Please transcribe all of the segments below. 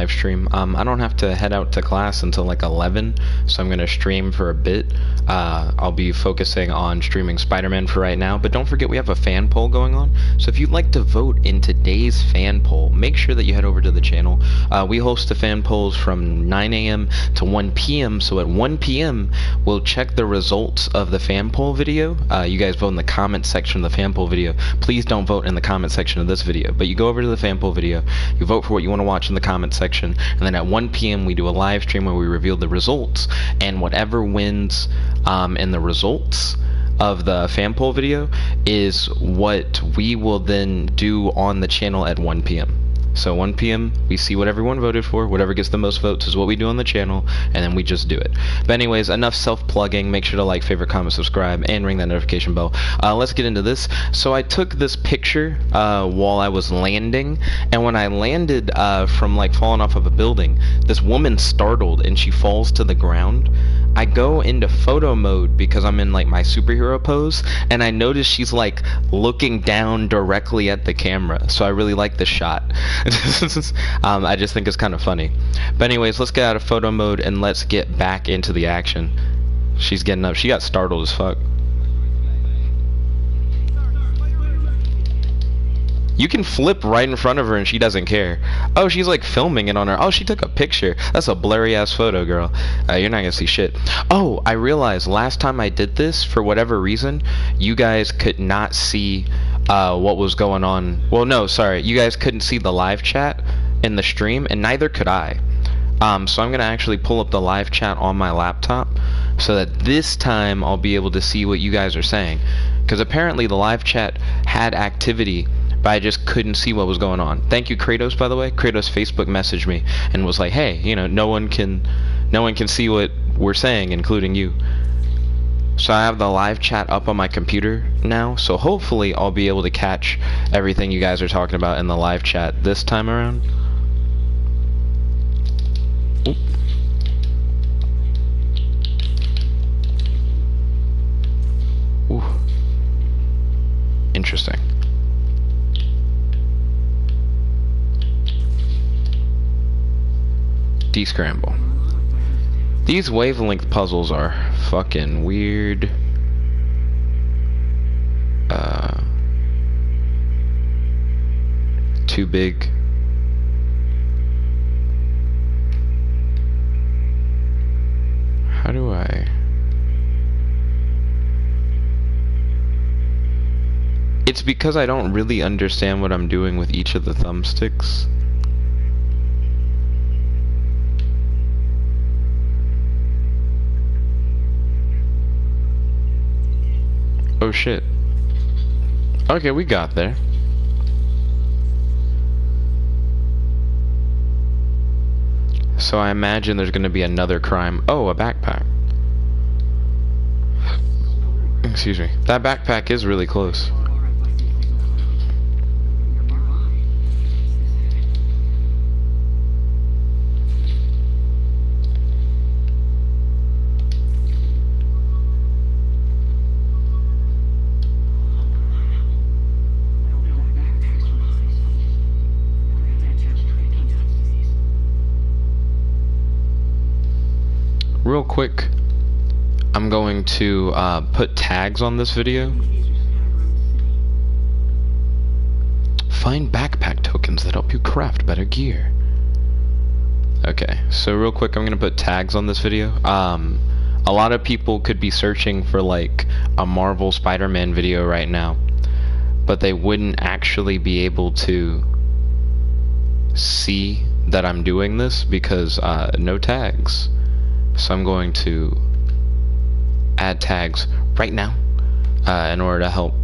live stream. I don't have to head out to class until like 11, so I'm gonna stream for a bit. I'll be focusing on streaming Spider-Man for right now, but don't forget we have a fan poll going on. So if you'd like to vote in today's fan poll, make sure that you head over to the channel. We host the fan polls from 9 a.m. to 1 p.m. So at 1 p.m. we'll check the results of the fan poll video. You guys vote in the comment section of the fan poll video. Please don't vote in the comment section of this video, but you go over to the fan poll video, you vote for what you want to watch in the comment section, and then at 1 p.m. we do a live stream where we reveal the results, and whatever wins in the results of the fan poll video is what we will then do on the channel at 1 p.m. So 1 p.m. we see what everyone voted for. Whatever gets the most votes is what we do on the channel, and then we just do it. But anyways, enough self-plugging. Make sure to like, favorite, comment, subscribe, and ring that notification bell. Let's get into this. So I took this picture while I was landing, and when I landed from like falling off of a building, this woman startled and she falls to the ground. I go into photo mode because I'm in like my superhero pose, and I notice she's like looking down directly at the camera, so I really like the shot. I just think it's kind of funny. But anyways, let's get out of photo mode and let's get back into the action. She's getting up. She got startled as fuck. You can flip right in front of her and she doesn't care. Oh, she's like filming it on her. Oh, she took a picture. That's a blurry ass photo, girl. You're not gonna see shit. Oh, I realized last time I did this, for whatever reason, you guys could not see what was going on. Well, no, sorry. You guys couldn't see the live chat in the stream, and neither could I. So I'm gonna actually pull up the live chat on my laptop so that this time I'll be able to see what you guys are saying. Because apparently the live chat had activity, but I just couldn't see what was going on. Thank you, Kratos, by the way. Kratos Facebook messaged me and was like, hey, you know, no one can see what we're saying, including you. So I have the live chat up on my computer now, so hopefully I'll be able to catch everything you guys are talking about in the live chat this time around. Oop. Ooh. Interesting. Descramble. These wavelength puzzles are fucking weird. Too big. How do I... It's because I don't really understand what I'm doing with each of the thumbsticks. Oh shit. Okay, we got there. So I imagine there's gonna be another crime. Oh, a backpack. Excuse me. That backpack is really close. Real quick, I'm going to put tags on this video. Find backpack tokens that help you craft better gear. Okay, so real quick, I'm gonna put tags on this video. A lot of people could be searching for like a Marvel Spider-Man video right now, but they wouldn't actually be able to see that I'm doing this because no tags. So I'm going to add tags right now in order to help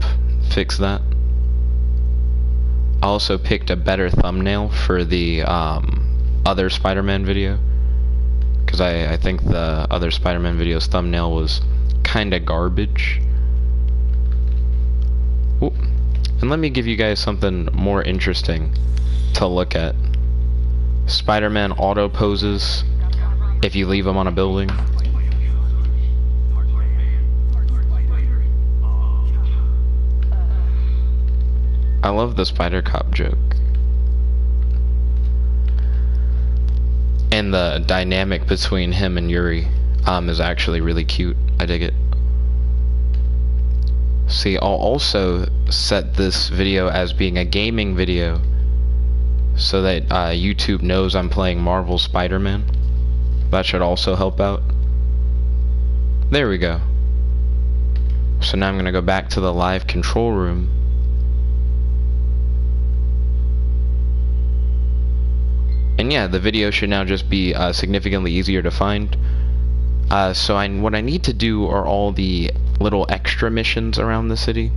fix that. I also picked a better thumbnail for the other Spider-Man video, because I think the other Spider-Man video's thumbnail was kinda garbage. Ooh. And let me give you guys something more interesting to look at. Spider-Man auto poses if you leave him on a building. I love the Spider Cop joke. And the dynamic between him and Yuri is actually really cute. I dig it. See, I'll also set this video as being a gaming video so that YouTube knows I'm playing Marvel Spider-Man. That should also help out. There we go. So now I'm gonna go back to the live control room. And yeah, the video should now just be significantly easier to find. So what I need to do are all the little extra missions around the city.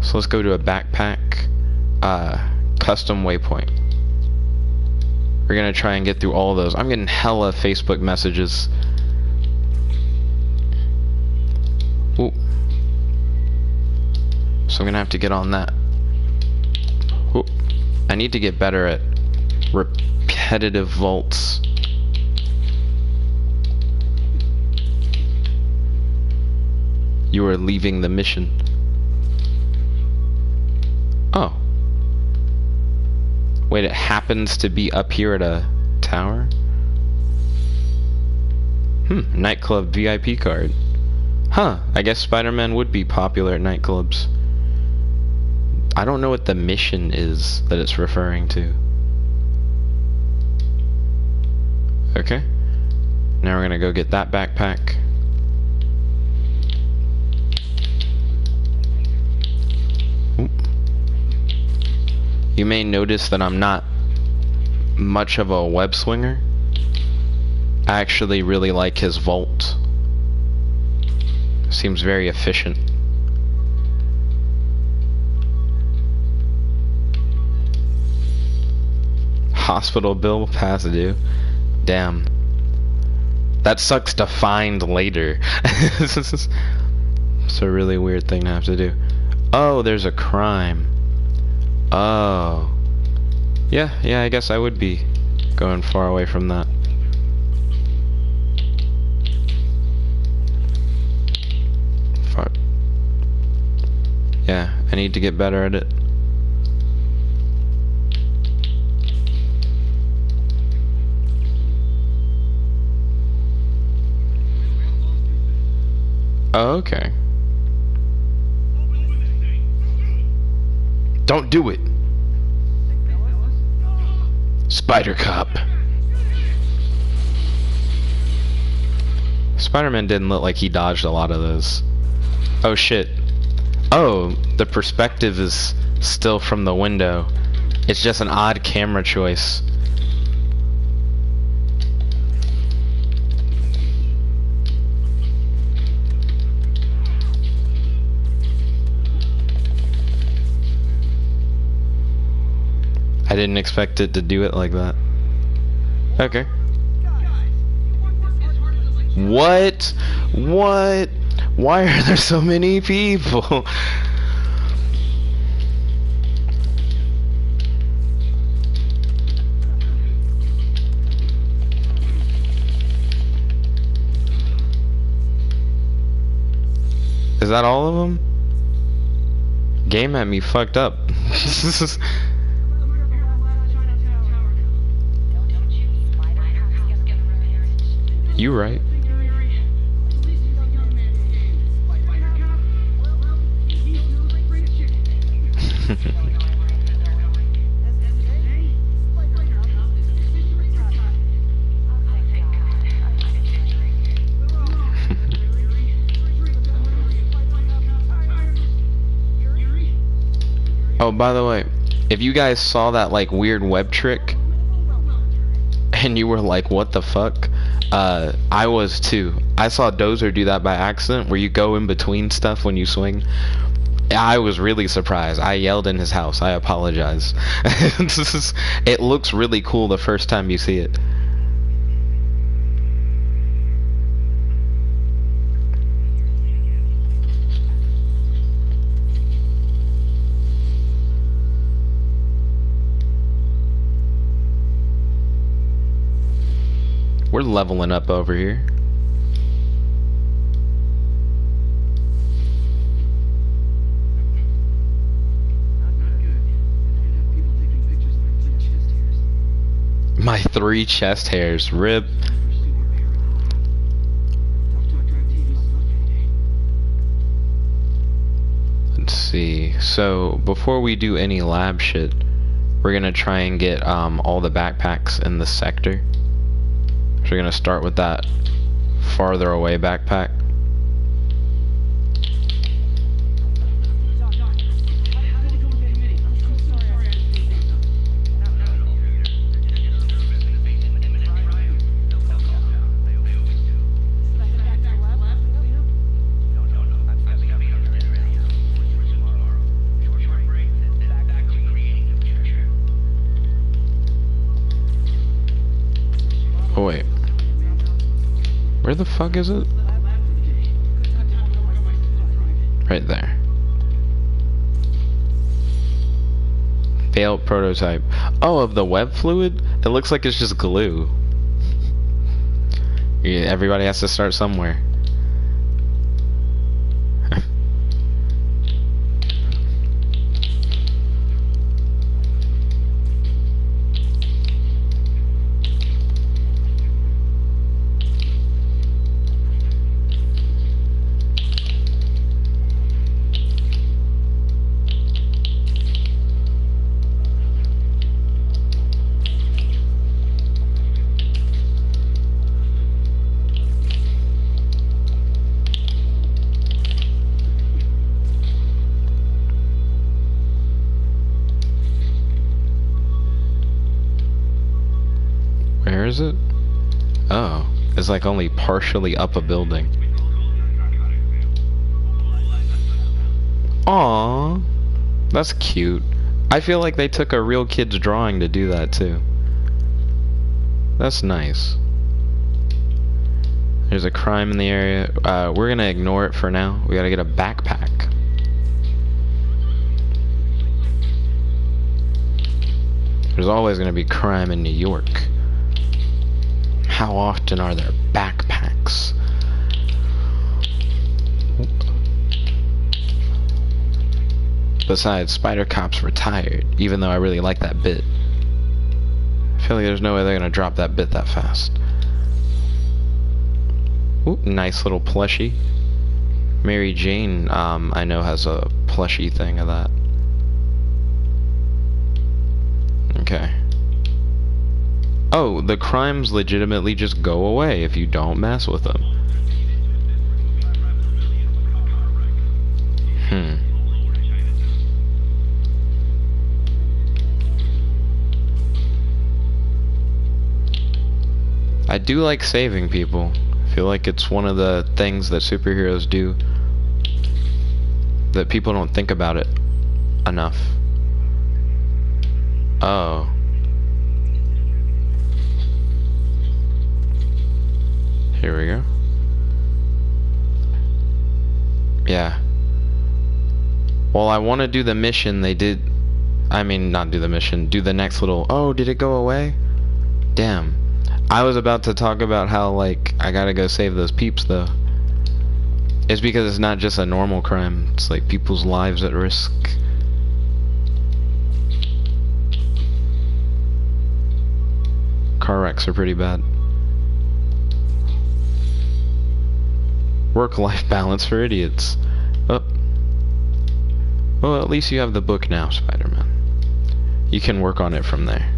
So let's go to a backpack, custom waypoint. We're gonna try and get through all of those. I'm getting hella Facebook messages. Ooh. So I'm gonna have to get on that. Ooh. I need to get better at repetitive vaults. You are leaving the mission. Oh. Wait, it happens to be up here at a tower? Nightclub VIP card. Huh, I guess Spider-Man would be popular at nightclubs. I don't know what the mission is that it's referring to. Okay. Now we're gonna go get that backpack. Oop. You may notice that I'm not much of a web swinger. I actually really like his vault. Seems very efficient. Hospital bill past due. Damn. That sucks to find later. It's a really weird thing to have to do. Oh, there's a crime. Oh. Yeah, I guess I would be going far away from that. Fuck. Yeah, I need to get better at it. Oh, okay. Don't do it. Spider Cop. Spider-Man didn't look like he dodged a lot of those. Oh shit. Oh, the perspective is still from the window. It's just an odd camera choice. I didn't expect it to do it like that. Okay. What? What? Why are there so many people? Is that all of them? Game had me fucked up. You right. Oh, by the way, if you guys saw that like weird web trick and you were like, what the fuck? I was too. I saw Dozer do that by accident, where you go in between stuff when you swing. I was really surprised. I yelled in his house. I apologize. It looks really cool the first time you see it. We're leveling up over here. My 3 chest hairs. Rip. Let's see. So before we do any lab shit, we're gonna try and get all the backpacks in the sector. So we're gonna start with that farther away backpack. Oh wait. Where the fuck is it? Right there. Failed prototype. Oh, of the web fluid? It looks like it's just glue. Yeah, everybody has to start somewhere. Where is it? Oh, it's like only partially up a building. Aww, that's cute. I feel like they took a real kid's drawing to do that too. That's nice. There's a crime in the area. We're gonna ignore it for now. We gotta get a backpack. There's always gonna be crime in New York. How often are there backpacks? Besides, Spider Cop's retired, even though I really like that bit. I feel like there's no way they're gonna drop that bit that fast. Ooh, nice little plushie. Mary Jane, I know has a plushie thing of that. Okay. Oh, the crimes legitimately just go away if you don't mess with them. I do like saving people. I feel like it's one of the things that superheroes do that people don't think about it enough. Oh. Here we go. Yeah. Well, I want to do the mission. They did. I mean, not do the mission. Do the next little. Oh, did it go away? Damn. I was about to talk about how, like, I gotta go save those peeps, though. It's because it's not just a normal crime. It's like people's lives at risk. Car wrecks are pretty bad. Work-life balance for idiots. Oh. Well, at least you have the book now, Spider-Man. You can work on it from there.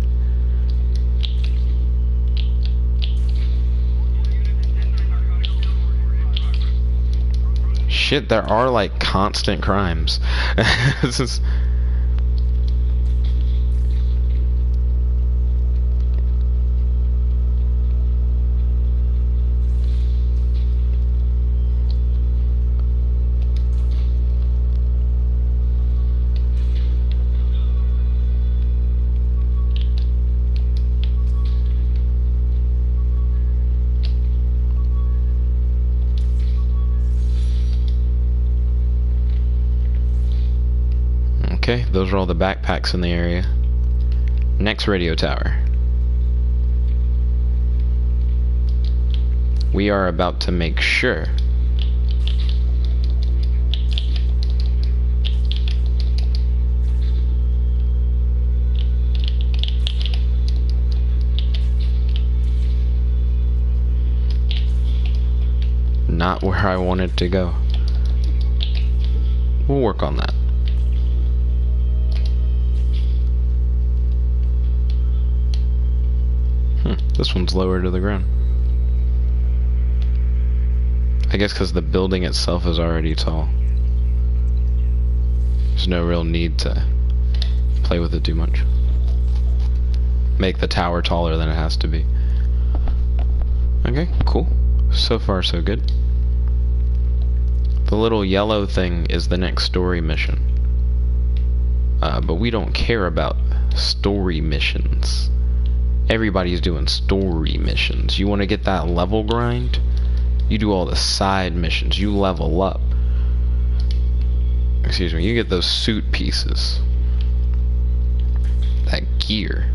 Shit, there are like constant crimes. This is... Okay, those are all the backpacks in the area. Next radio tower. We are about to make sure not where I wanted to go. We'll work on that. This one's lower to the ground. I guess because the building itself is already tall. There's no real need to play with it too much. Make the tower taller than it has to be. Okay, cool. So far, so good. The little yellow thing is the next story mission. But we don't care about story missions. Everybody's doing story missions. You want to get that level grind? You do all the side missions. You level up. Excuse me, you get those suit pieces. That gear.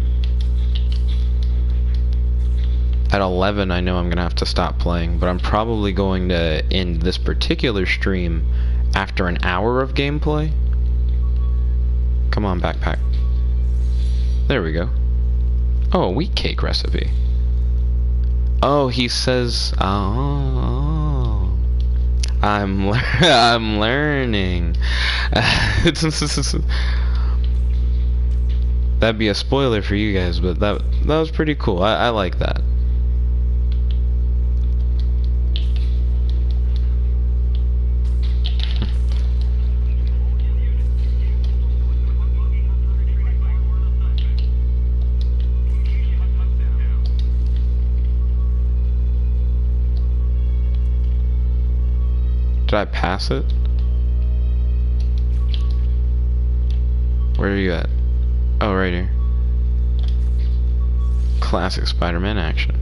At 11, I know I'm going to have to stop playing, but I'm probably going to end this particular stream after an hour of gameplay. Come on, backpack. There we go. Oh, a wheat cake recipe. Oh, he says, oh, I'm learning. That'd be a spoiler for you guys, but that was pretty cool. I like that. Did I pass it? Where are you at? Oh, right here. Classic Spider-Man action.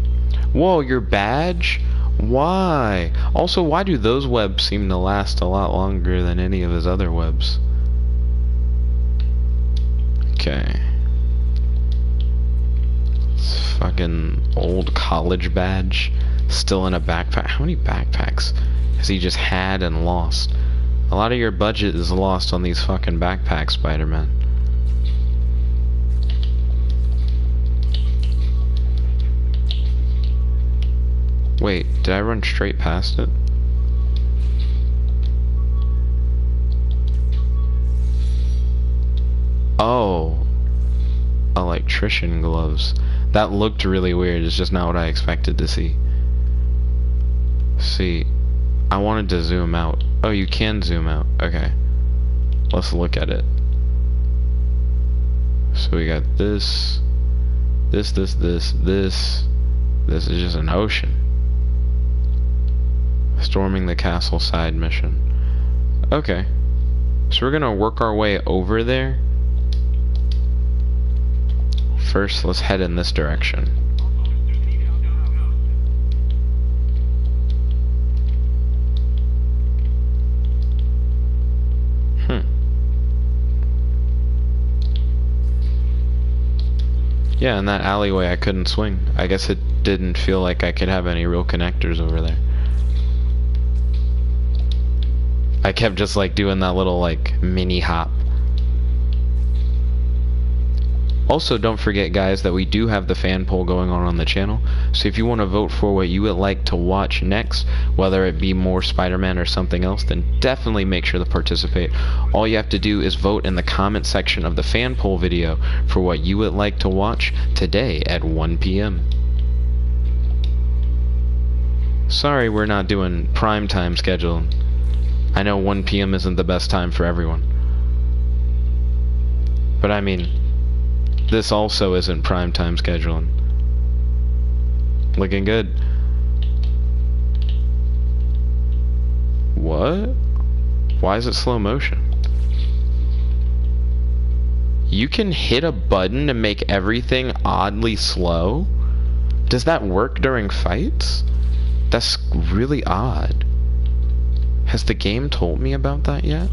Whoa, your badge? Why? Also, why do those webs seem to last a lot longer than any of his other webs? Okay. This fucking old college badge. Still in a backpack. How many backpacks has he just had and lost? A lot of your budget is lost on these fucking backpacks, Spider-Man. Wait, did I run straight past it? Oh, electrician gloves. That looked really weird. It's just not what I expected to see. See, I wanted to zoom out. Oh, you can zoom out. Okay. Let's look at it. So we got this. This is just an ocean. Storming the castle side mission. Okay. So we're gonna work our way over there. First, let's head in this direction. Yeah, in that alleyway I couldn't swing. I guess it didn't feel like I could have any real connectors over there. I kept just like doing that little like mini hop. Also, don't forget, guys, that we do have the fan poll going on the channel. So if you want to vote for what you would like to watch next, whether it be more Spider-Man or something else, then definitely make sure to participate. All you have to do is vote in the comment section of the fan poll video for what you would like to watch today at 1 p.m. Sorry we're not doing prime time schedule. I know 1 p.m. isn't the best time for everyone. But I mean, this also isn't prime time scheduling. Looking good. What? Why is it slow motion? You can hit a button to make everything oddly slow? Does that work during fights? That's really odd. Has the game told me about that yet?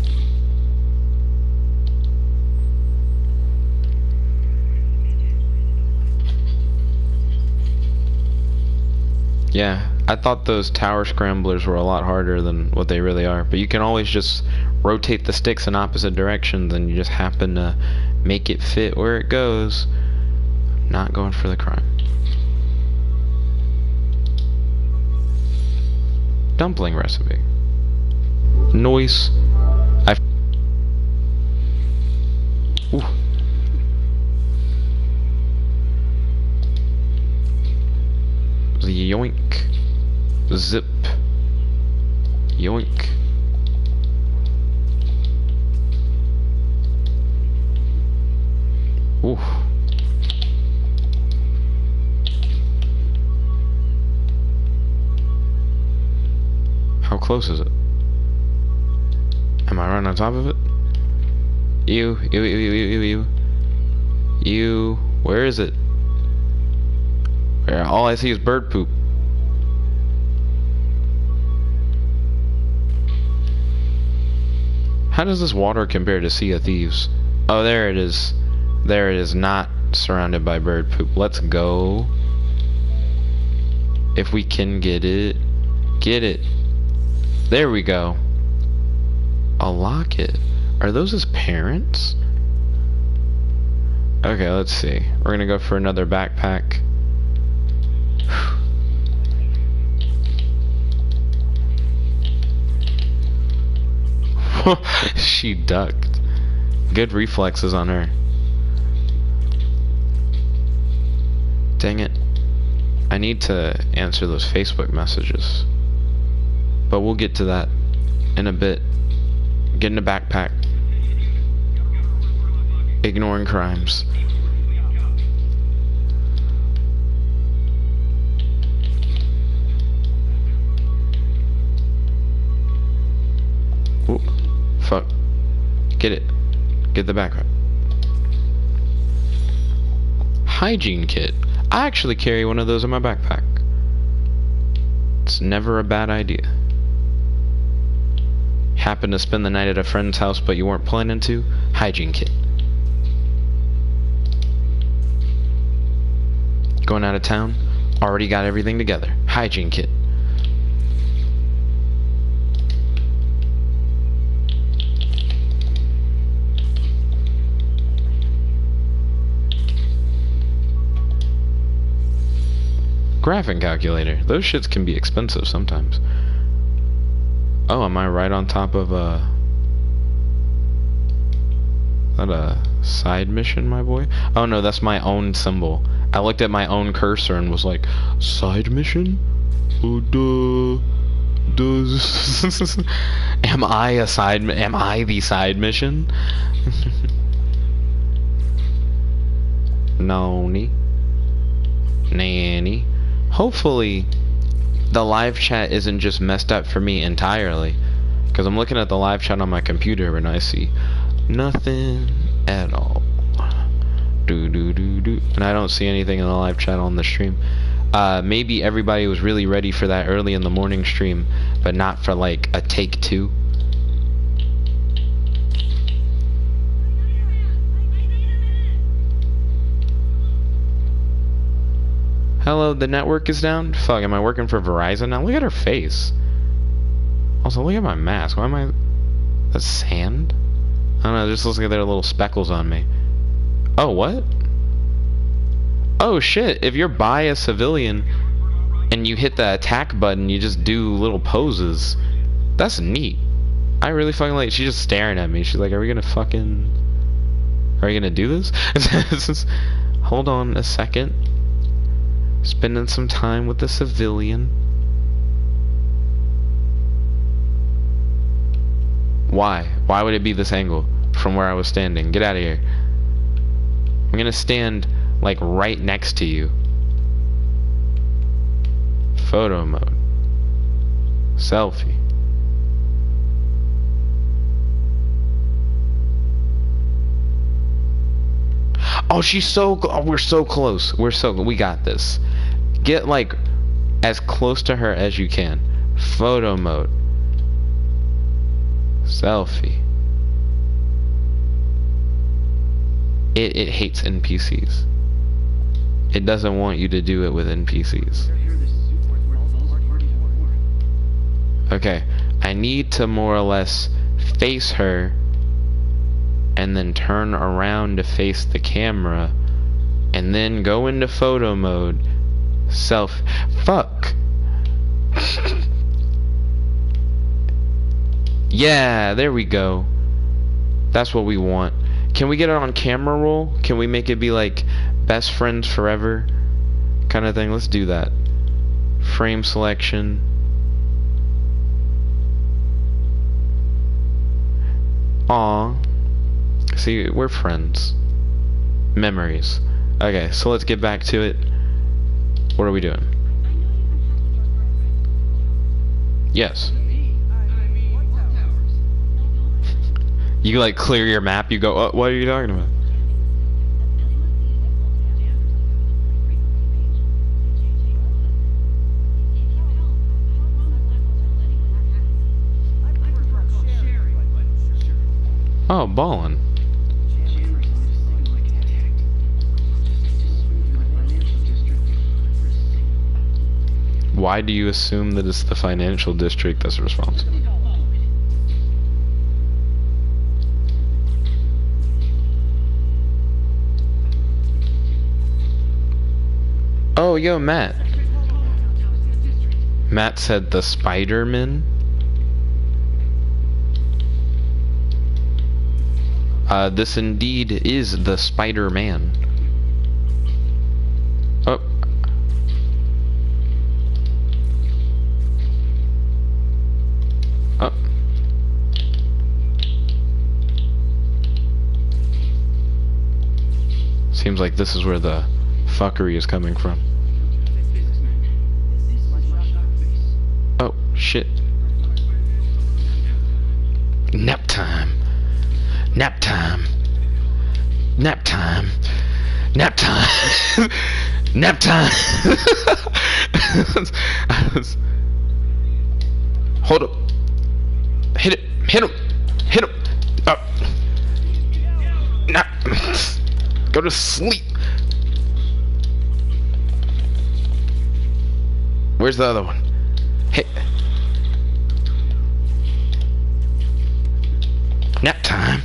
Yeah, I thought those tower scramblers were a lot harder than what they really are, but you can always just rotate the sticks in opposite directions and you just happen to make it fit where it goes. Not going for the crime. dumpling recipe. Noise. Ooh. Yoink. Zip. Yoink. Ooh. How close is it? Am I right on top of it? You. Where is it? Where all I see is bird poop. How does this water compare to Sea of Thieves? Oh, there it is. There it is, not surrounded by bird poop. Let's go. If we can get it. Get it. There we go. A locket. Are those his parents? Okay, let's see. We're gonna go for another backpack. She ducked. Good reflexes on her. Dang it. I need to answer those Facebook messages. But we'll get to that in a bit. Get in a backpack. Ignoring crimes. Ooh, fuck. Get it. Get the backpack. Hygiene kit. I actually carry one of those in my backpack. It's never a bad idea. Happen to spend the night at a friend's house but you weren't planning to? Hygiene kit. Going out of town? Already got everything together. Hygiene kit. Graphing calculator. Those shits can be expensive sometimes. Oh, am I right on top of a side mission, my boy? Oh no, that's my own symbol. I looked at my own cursor and was like, side mission? Oh, duh. Am I the side mission? Noni. Nanny. Hopefully the live chat isn't just messed up for me entirely, because I'm looking at the live chat on my computer and I see nothing at all. And I don't see anything in the live chat on the stream. Maybe everybody was really ready for that early in the morning stream, but not for like a take 2. Hello, the network is down? Fuck, am I working for Verizon now? Look at her face. Also, look at my mask. Why am I... That's sand? I don't know, it just looks like there are little speckles on me. Oh, what? Oh, shit. If you're by a civilian and you hit the attack button, you just do little poses. That's neat. I really fucking like... She's just staring at me. She's like, are we gonna fucking... Are you gonna do this? Hold on a second. Spending some time with the civilian. Why? Why would it be this angle from where I was standing? Get out of here. I'm gonna stand like right next to you. Photo mode. Selfie. Oh, she's so... Oh, we're so close. We got this. Get like as close to her as you can. Photo mode. Selfie. It hates NPCs. It doesn't want you to do it with NPCs. Okay, I need to more or less face her and then turn around to face the camera and then go into photo mode. Fuck. Yeah, there we go. That's what we want. Can we get it on camera roll? Can we make it be like best friends forever kind of thing? Let's do that. Frame selection. Aw. See, we're friends. Memories. Okay, so let's get back to it. What are we doing? Yes. You like clear your map, you go, oh, what are you talking about? Oh, ballin'. Why do you assume that it's the financial district that's responsible? Oh, yo, Matt. Matt said the Spiderman. This indeed is the Spider-Man. Oh. Oh. Seems like this is where the fuckery is coming from. Oh, shit. Nap time. Nap time. Nap time. Nap time. Nap time. Hold up. Hit it. Hit him. Hit him. Up. Nap. Go to sleep. Where's the other one? Hey. Nap time.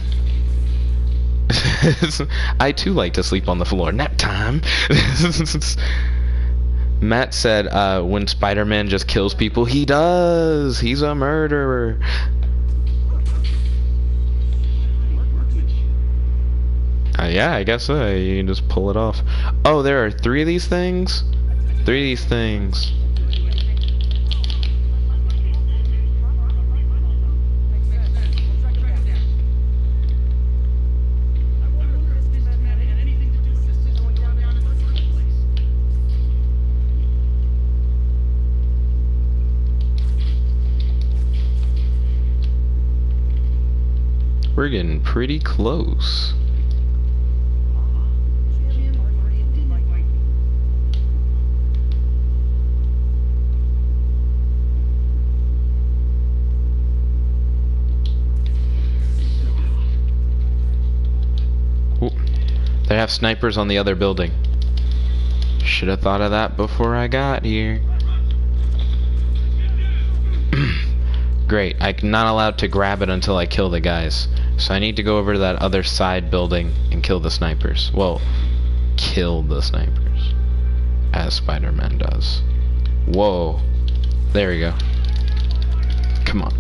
I too like to sleep on the floor. Nap time. Matt said when Spider-Man just kills people, he does. He's a murderer. Yeah, I guess so. You can just pull it off. Oh, there are 3 of these things? 3 of these things. We're getting pretty close. Ooh. They have snipers on the other building. Should have thought of that before I got here. Great, I'm not allowed to grab it until I kill the guys. So I need to go over to that other side building and kill the snipers. Well, kill the snipers. As Spider-Man does. Whoa. There we go. Come on.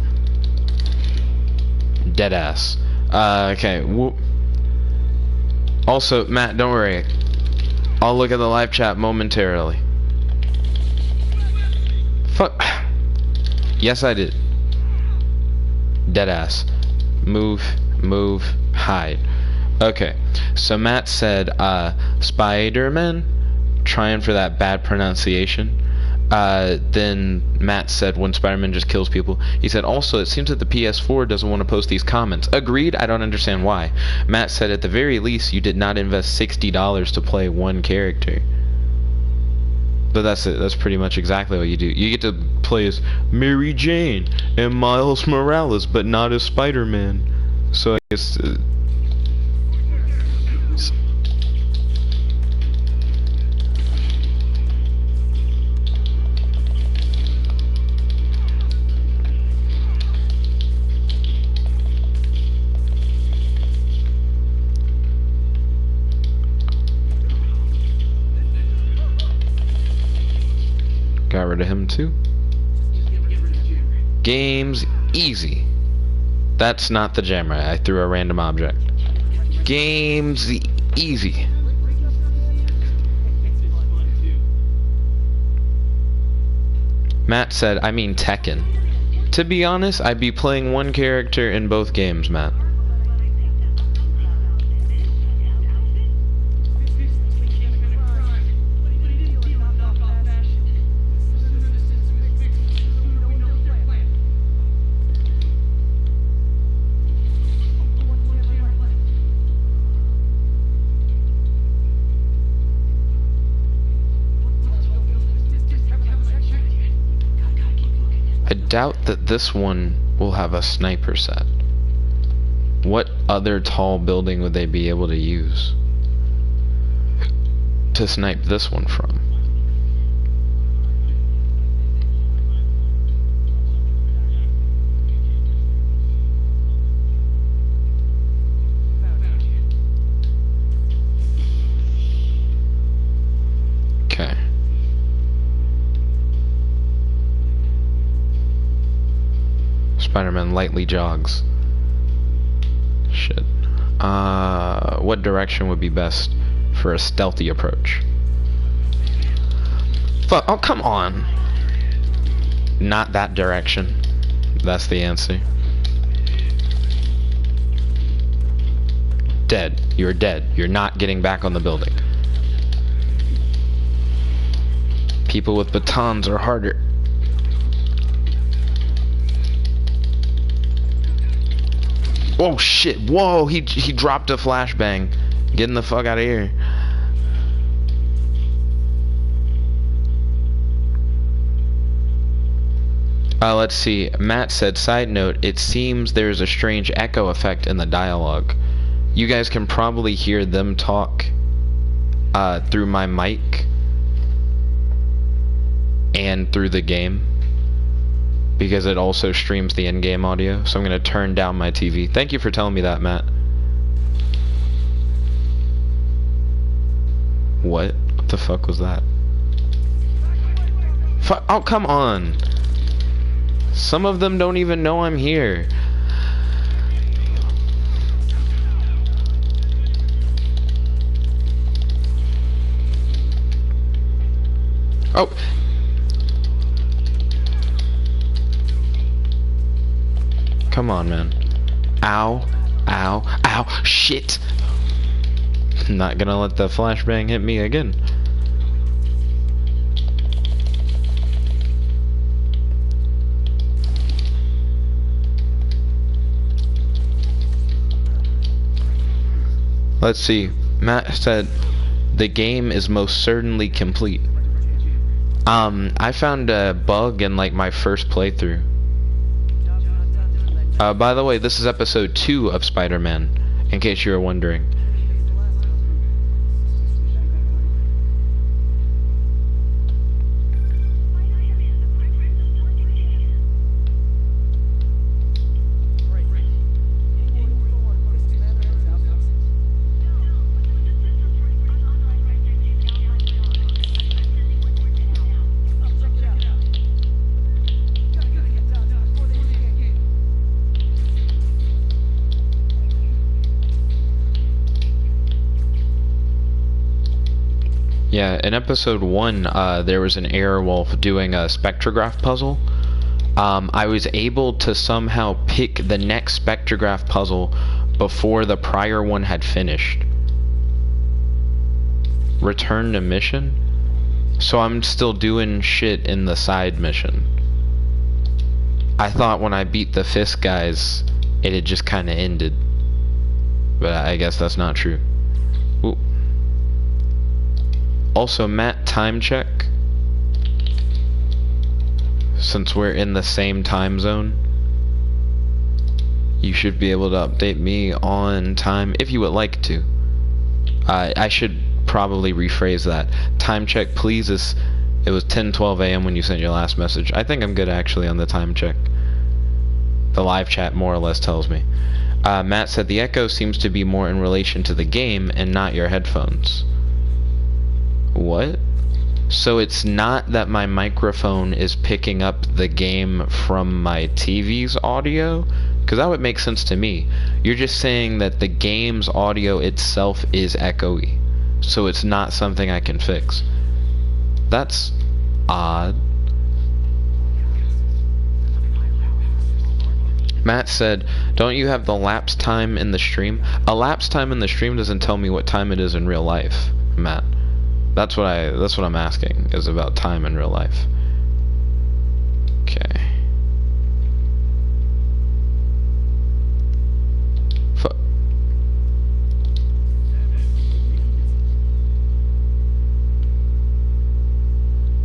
Deadass. Okay. Whoop. Also, Matt, don't worry. I'll look at the live chat momentarily. Fuck. Yes, I did. Deadass. Move, move, hide. Okay, so Matt said, Spiderman, trying for that bad pronunciation. Then Matt said when Spider-Man just kills people. He said also, it seems that the PS4 doesn't want to post these comments. Agreed, I don't understand why. Matt said at the very least you did not invest $60 to play one character. But that's it. That's pretty much exactly what you do. You get to play as Mary Jane and Miles Morales, but not as Spider-Man. So I guess... got rid of him too. Game's easy. That's not the jammer. I threw a random object. Game's easy. Matt said, I mean Tekken. To be honest, I'd be playing one character in both games, Matt. I doubt that this one will have a sniper set. What other tall building would they be able to use to snipe this one from? Okay. Spiderman lightly jogs. Shit. What direction would be best for a stealthy approach? Fuck, oh come on. Not that direction. That's the answer. Dead. You're dead. You're not getting back on the building. People with batons are harder. Oh shit, whoa, he dropped a flashbang. Getting the fuck out of here. Let's see. Matt said, side note, it seems there's a strange echo effect in the dialogue. You guys can probably hear them talk through my mic and through the game, because it also streams the in-game audio. So I'm going to turn down my TV. Thank you for telling me that, Matt. What the fuck was that? Oh, come on. Some of them don't even know I'm here. Oh. Come on, man. Ow. Ow. Ow. Shit. Not gonna let the flashbang hit me again. Let's see. Matt said the game is most certainly complete. I found a bug in like my first playthrough. By the way, this is episode 2 of Spider-Man, in case you were wondering. Yeah, in episode 1, there was an Airwolf doing a spectrograph puzzle. I was able to somehow pick the next spectrograph puzzle before the prior one had finished. Return to mission? So I'm still doing shit in the side mission. I thought when I beat the Fist guys, it had just kinda ended. But I guess that's not true. Ooh. Also, Matt, time check. Since we're in the same time zone, you should be able to update me on time if you would like to. I should probably rephrase that. Time check, please. It was 10:12 a.m. when you sent your last message. I think I'm good actually on the time check. The live chat more or less tells me. Matt said the echo seems to be more in relation to the game and not your headphones. What? So it's not that my microphone is picking up the game from my TV's audio, Because that would make sense to me. You're just saying that the game's audio itself is echoey, so it's not something I can fix. That's odd. Matt said, don't you have the lapse time in the stream? A lapse time in the stream doesn't tell me what time it is in real life, Matt. That's what I'm asking, is about time in real life. Okay.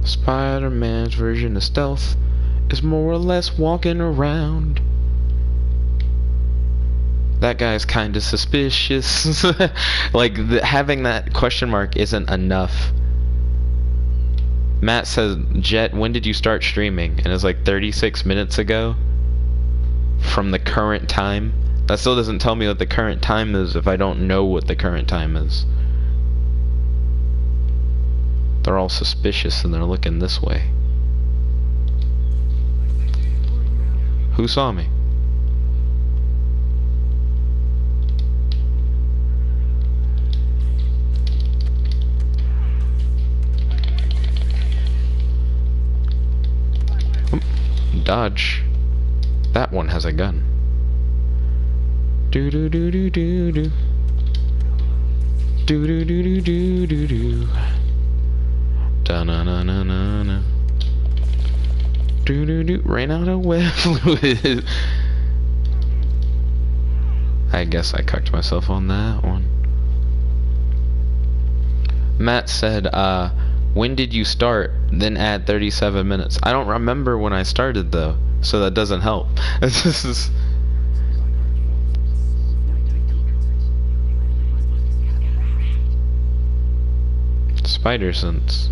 Spider-Man's version of stealth is more or less walking around. That guy's kind of suspicious. Like, having that question mark isn't enough. Matt says, Jet, when did you start streaming? And it's like 36 minutes ago from the current time. That still doesn't tell me what the current time is if I don't know what the current time is. They're all suspicious and they're looking this way. Who saw me? Dodge. That one has a gun. Do do do do do do. Do do do do do do do. Da na na na na na. Do do do. Ran out of web fluid. I guess I cucked myself on that one. Matt said, when did you start? Then add 37 minutes. I don't remember when I started though, so that doesn't help. This is spider sense.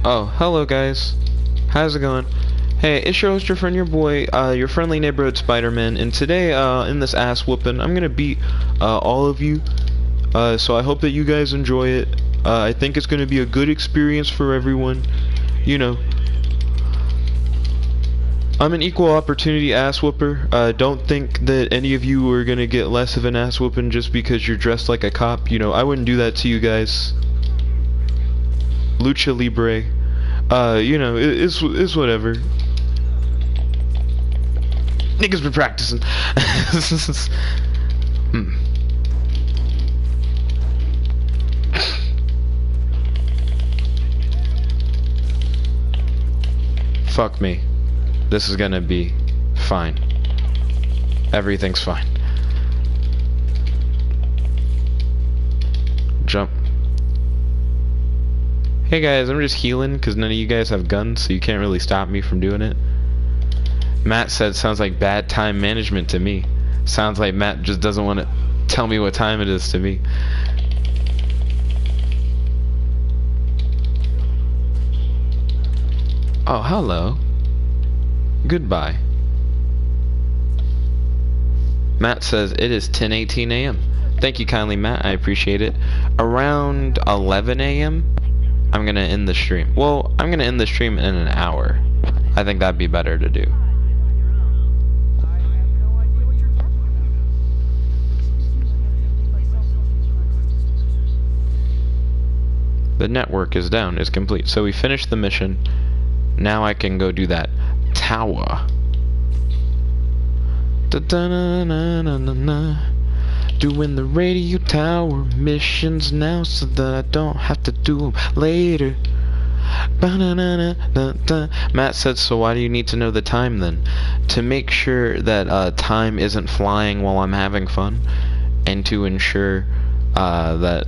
Oh, hello guys. How's it going? Hey, it's your host, your friend, your boy, your friendly neighborhood Spider-Man, and today, in this ass whooping, I'm gonna beat, all of you, so I hope that you guys enjoy it. I think it's gonna be a good experience for everyone, you know. I'm an equal opportunity ass whooper. Don't think that any of you are gonna get less of an ass whooping just because you're dressed like a cop, you know, I wouldn't do that to you guys. Lucha Libre. You know, it's whatever. Niggas been practicing. Fuck me. This is gonna be fine. Everything's fine. Jump. Hey guys, I'm just healing because none of you guys have guns, so you can't really stop me from doing it. Matt said, sounds like bad time management to me. Sounds like Matt just doesn't want to tell me what time it is to me. Oh, hello. Goodbye. Matt says, it is 10:18 a.m. Thank you kindly, Matt. I appreciate it. Around 11 a.m., I'm going to end the stream. Well, I'm going to end the stream in an hour. I think that'd be better to do. The network is down, is complete. So we finished the mission. Now I can go do that tower. Doing the radio tower missions now so that I don't have to do them later. Matt said, so why do you need to know the time then? To make sure that time isn't flying while I'm having fun, and to ensure that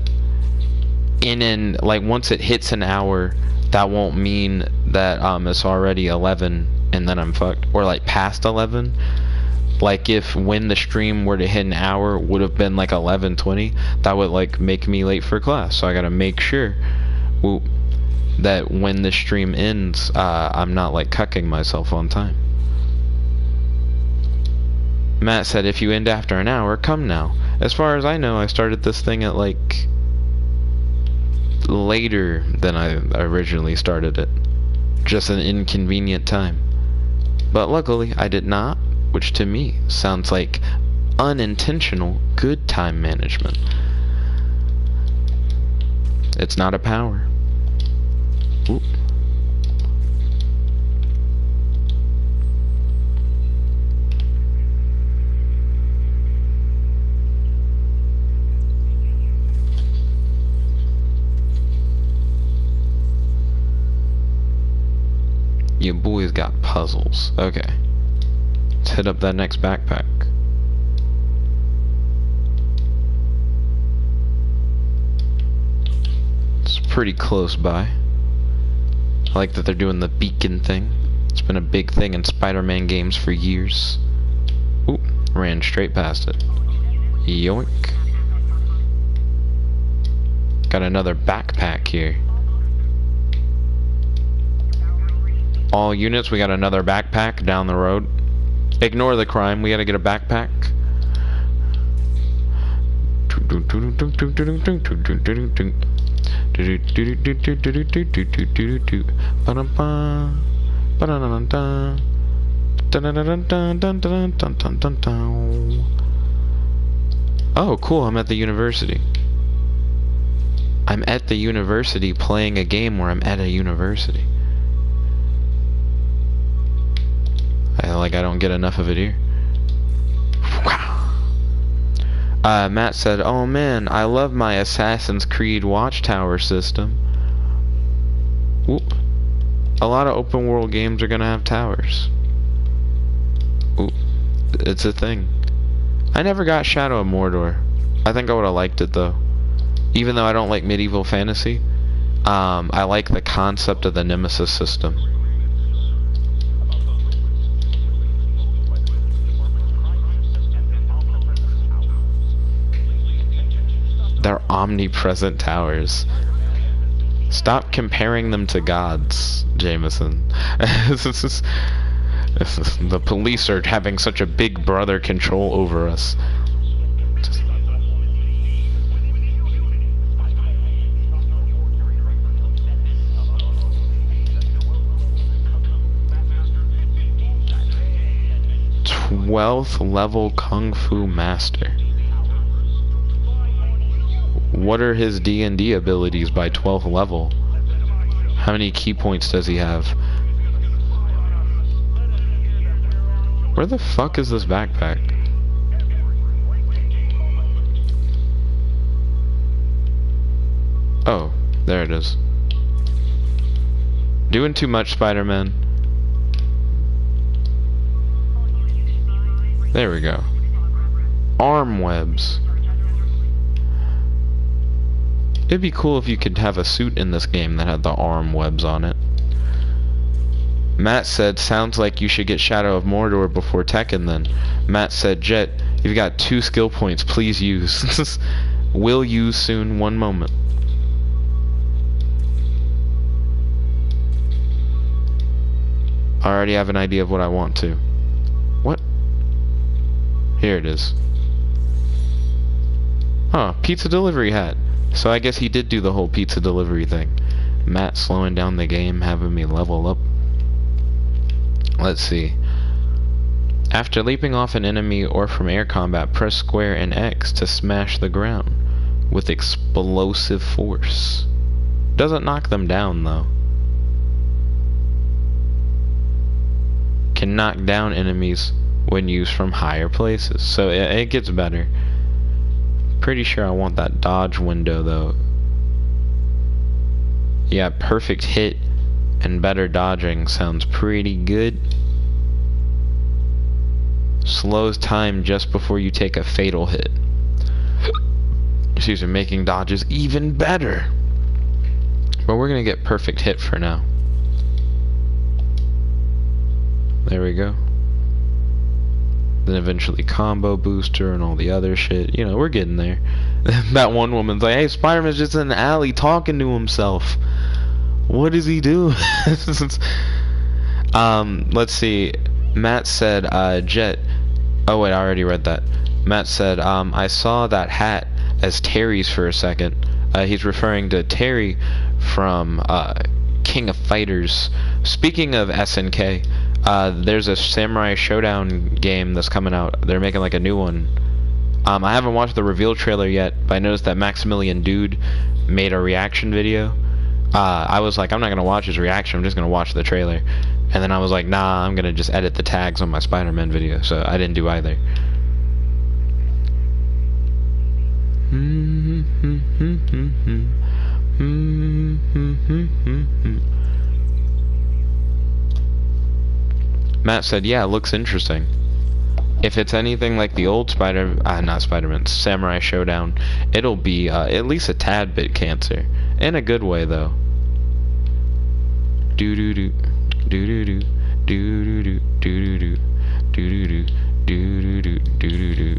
like once it hits an hour, that won't mean that it's already 11 and then I'm fucked, or like past 11. Like if when the stream were to hit an hour would have been like 11:20, that would like make me late for class. So I gotta make sure that when the stream ends, I'm not like cucking myself on time. Matt said, if you end after an hour, come now. As far as I know, I started this thing at like later than I originally started it. Just an inconvenient time. But luckily, I did not, which to me sounds like unintentional good time management. It's not a power. Oop. You boys got puzzles. Okay. Let's hit up that next backpack. It's pretty close by. I like that they're doing the beacon thing. It's been a big thing in Spider-Man games for years. Oop, ran straight past it. Yoink. Got another backpack here. All units, we got another backpack down the road. Ignore the crime, we gotta get a backpack. Oh, cool, I'm at the university. I'm at the university playing a game where I'm at a university. I don't get enough of it here. Matt said, "Oh man, I love my Assassin's Creed Watchtower system." Whoop. A lot of open world games are gonna have towers. Oop. It's a thing. I never got Shadow of Mordor. I think I would have liked it though. Even though I don't like medieval fantasy, I like the concept of the Nemesis system. They're omnipresent towers. Stop comparing them to gods, Jameson. The police are having such a big brother control over us. Twelfth level Kung Fu Master. What are his D&D abilities by 12th level? How many key points does he have? Where the fuck is this backpack? Oh, there it is. Doing too much, Spider-Man. There we go. Arm webs. It'd be cool if you could have a suit in this game that had the arm webs on it. Matt said, "Sounds like you should get Shadow of Mordor before Tekken then." Matt said, "Jet, you've got 2 skill points, please use." Will use soon, one moment. I already have an idea of what I want to. What? Here it is. Huh, pizza delivery hat. So I guess he did do the whole pizza delivery thing. Matt slowing down the game, having me level up. Let's see. After leaping off an enemy or from air combat, press square and X to smash the ground with explosive force. Doesn't knock them down though. Can knock down enemies when used from higher places. So it gets better. Pretty sure I want that dodge window though. Yeah, perfect hit and better dodging sounds pretty good. Slows time just before you take a fatal hit. Excuse me, making dodges even better. But we're gonna get perfect hit for now. There we go. Then eventually combo booster and all the other shit. You know, we're getting there. That one woman's like, "Hey, Spider-Man's just in the alley talking to himself. What does he do?" Let's see. Matt said, Jet. Oh wait, I already read that. Matt said, I saw that hat as Terry's for a second. He's referring to Terry from King of Fighters. Speaking of SNK, there's a Samurai Showdown game that's coming out. They're making like a new one. I haven't watched the reveal trailer yet, but I noticed that Maximilian Dude made a reaction video. I was like, I'm not gonna watch his reaction, I'm just gonna watch the trailer. And then I was like, nah, I'm gonna just edit the tags on my Spider-Man video, so I didn't do either. Matt said, yeah, it looks interesting. If it's anything like the old not Spider-Man, Samurai Showdown, it'll be at least a tad bit cancer. In a good way, though. Do-do-do, do-do-do, do-do-do, do-do-do, do-do-do, do-do-do, do-do-do,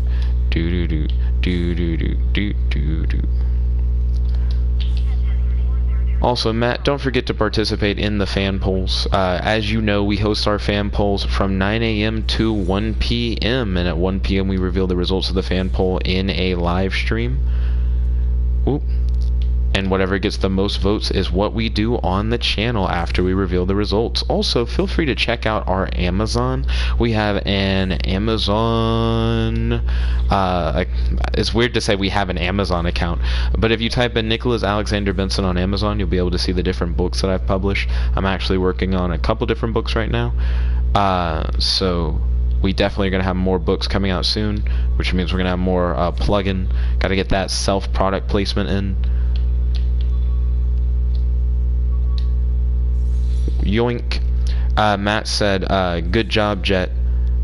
do-do-do, do-do-do, do-do-do. Also, Matt, don't forget to participate in the fan polls. As you know, we host our fan polls from 9 a.m. to 1 p.m. And at 1 p.m. we reveal the results of the fan poll in a live stream. Oop. And whatever gets the most votes is what we do on the channel after we reveal the results. Also, feel free to check out our Amazon. We have an Amazon... it's weird to say we have an Amazon account, but if you type in Nicholas Alexander Benson on Amazon, you'll be able to see the different books that I've published. I'm actually working on a couple different books right now. So we definitely are going to have more books coming out soon, which means we're going to have more plug-in. Got to get that self-product placement in. Yoink. Matt said, good job, Jet.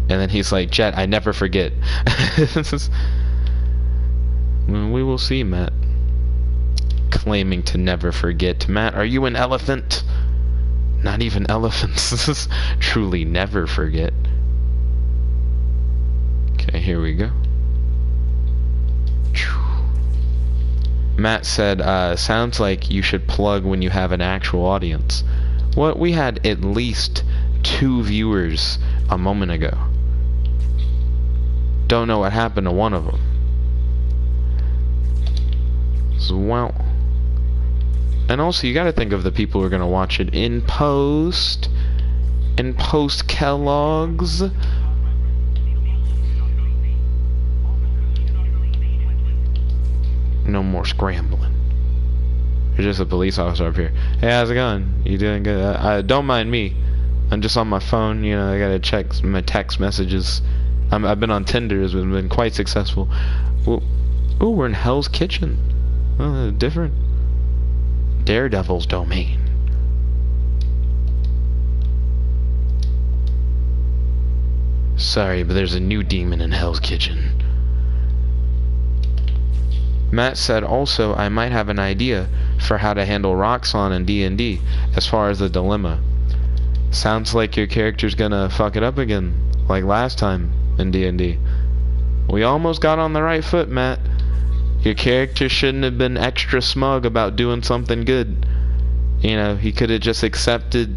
And then he's like, Jet, I never forget. We will see, Matt. Claiming to never forget. Matt, are you an elephant? Not even elephants. Truly never forget. Okay, here we go. Matt said, sounds like you should plug when you have an actual audience. What? We had at least 2 viewers a moment ago. Don't know what happened to one of them. So, wow. And also, you gotta think of the people who are gonna watch it in post. In post Kellogg's. No more scrambling. There's just a police officer up here. Hey, how's it going? You doing good? Don't mind me. I'm just on my phone. You know, I gotta check my text messages. I've been on Tinder. It's been quite successful. Ooh, we're in Hell's Kitchen. Different. Daredevil's domain. Sorry, but there's a new demon in Hell's Kitchen. Matt said also, I might have an idea for how to handle Roxxon in D&D as far as the dilemma. Sounds like your character's gonna fuck it up again, like last time in D&D. We almost got on the right foot, Matt. Your character shouldn't have been extra smug about doing something good. You know, he could have just accepted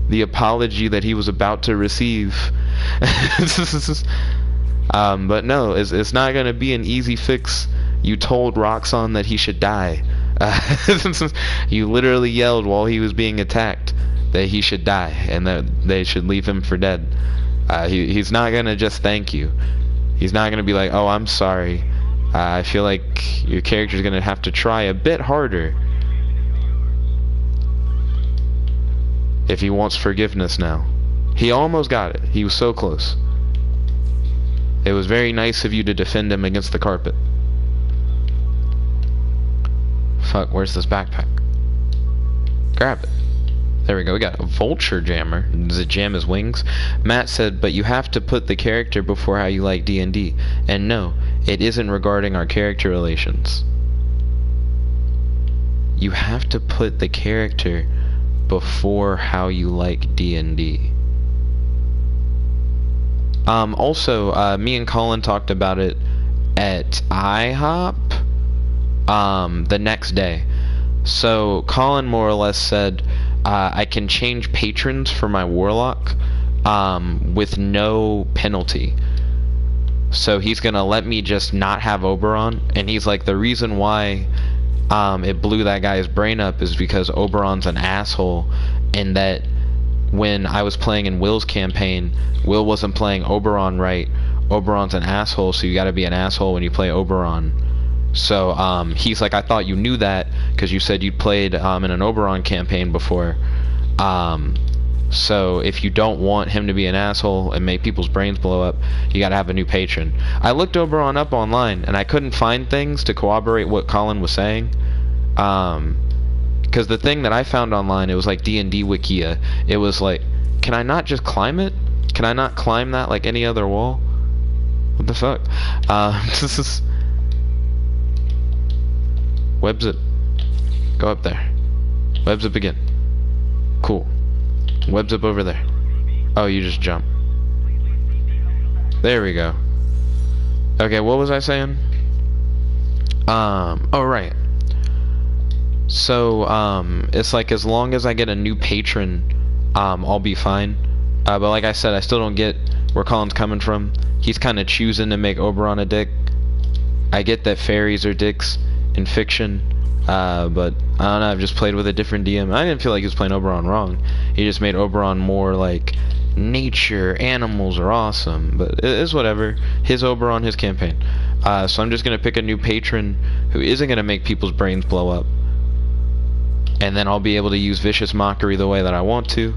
the apology that he was about to receive. But no, it's not gonna be an easy fix. You told Roxxon that he should die. You literally yelled while he was being attacked that he should die and that they should leave him for dead. He's not gonna just thank you. He's not gonna be like, oh, I'm sorry. I feel like your character's gonna have to try a bit harder if he wants forgiveness now. He almost got it. He was so close. It was very nice of you to defend him against the carpet. Fuck, where's this backpack? Grab it. There we go, we got a vulture jammer. Does it jam his wings? Matt said, but you have to put the character before how you like D&D. And no, it isn't regarding our character relations. You have to put the character before how you like D&D. Also, me and Colin talked about it at IHOP the next day. So Colin more or less said I can change patrons for my warlock with no penalty. So he's gonna let me just not have Oberon, and he's like, the reason why it blew that guy's brain up is because Oberon's an asshole, and that when I was playing in Will's campaign, Will wasn't playing Oberon right. Oberon's an asshole, so you gotta be an asshole when you play Oberon. So he's like, I thought you knew that because you said you'd played in an Oberon campaign before. So if you don't want him to be an asshole and make people's brains blow up, you gotta have a new patron. I looked Oberon up online and I couldn't find things to corroborate what Colin was saying. Because the thing that I found online, it was like D&D Wikia. It was like, can I not just climb it? Can I not climb that like any other wall? What the fuck? This is... Web zip. Go up there. Web zip again. Cool. Web zip over there. Oh, you just jump. There we go. Okay, what was I saying? Oh right. So, it's like as long as I get a new patron, I'll be fine. But like I said, I still don't get where Colin's coming from. He's kind of choosing to make Oberon a dick. I get that fairies are dicks in fiction, but I don't know, I've just played with a different DM. I didn't feel like he was playing Oberon wrong. He just made Oberon more like nature, animals are awesome, but it's whatever. His Oberon, his campaign. So I'm just gonna pick a new patron who isn't gonna make people's brains blow up, and then I'll be able to use Vicious Mockery the way that I want to.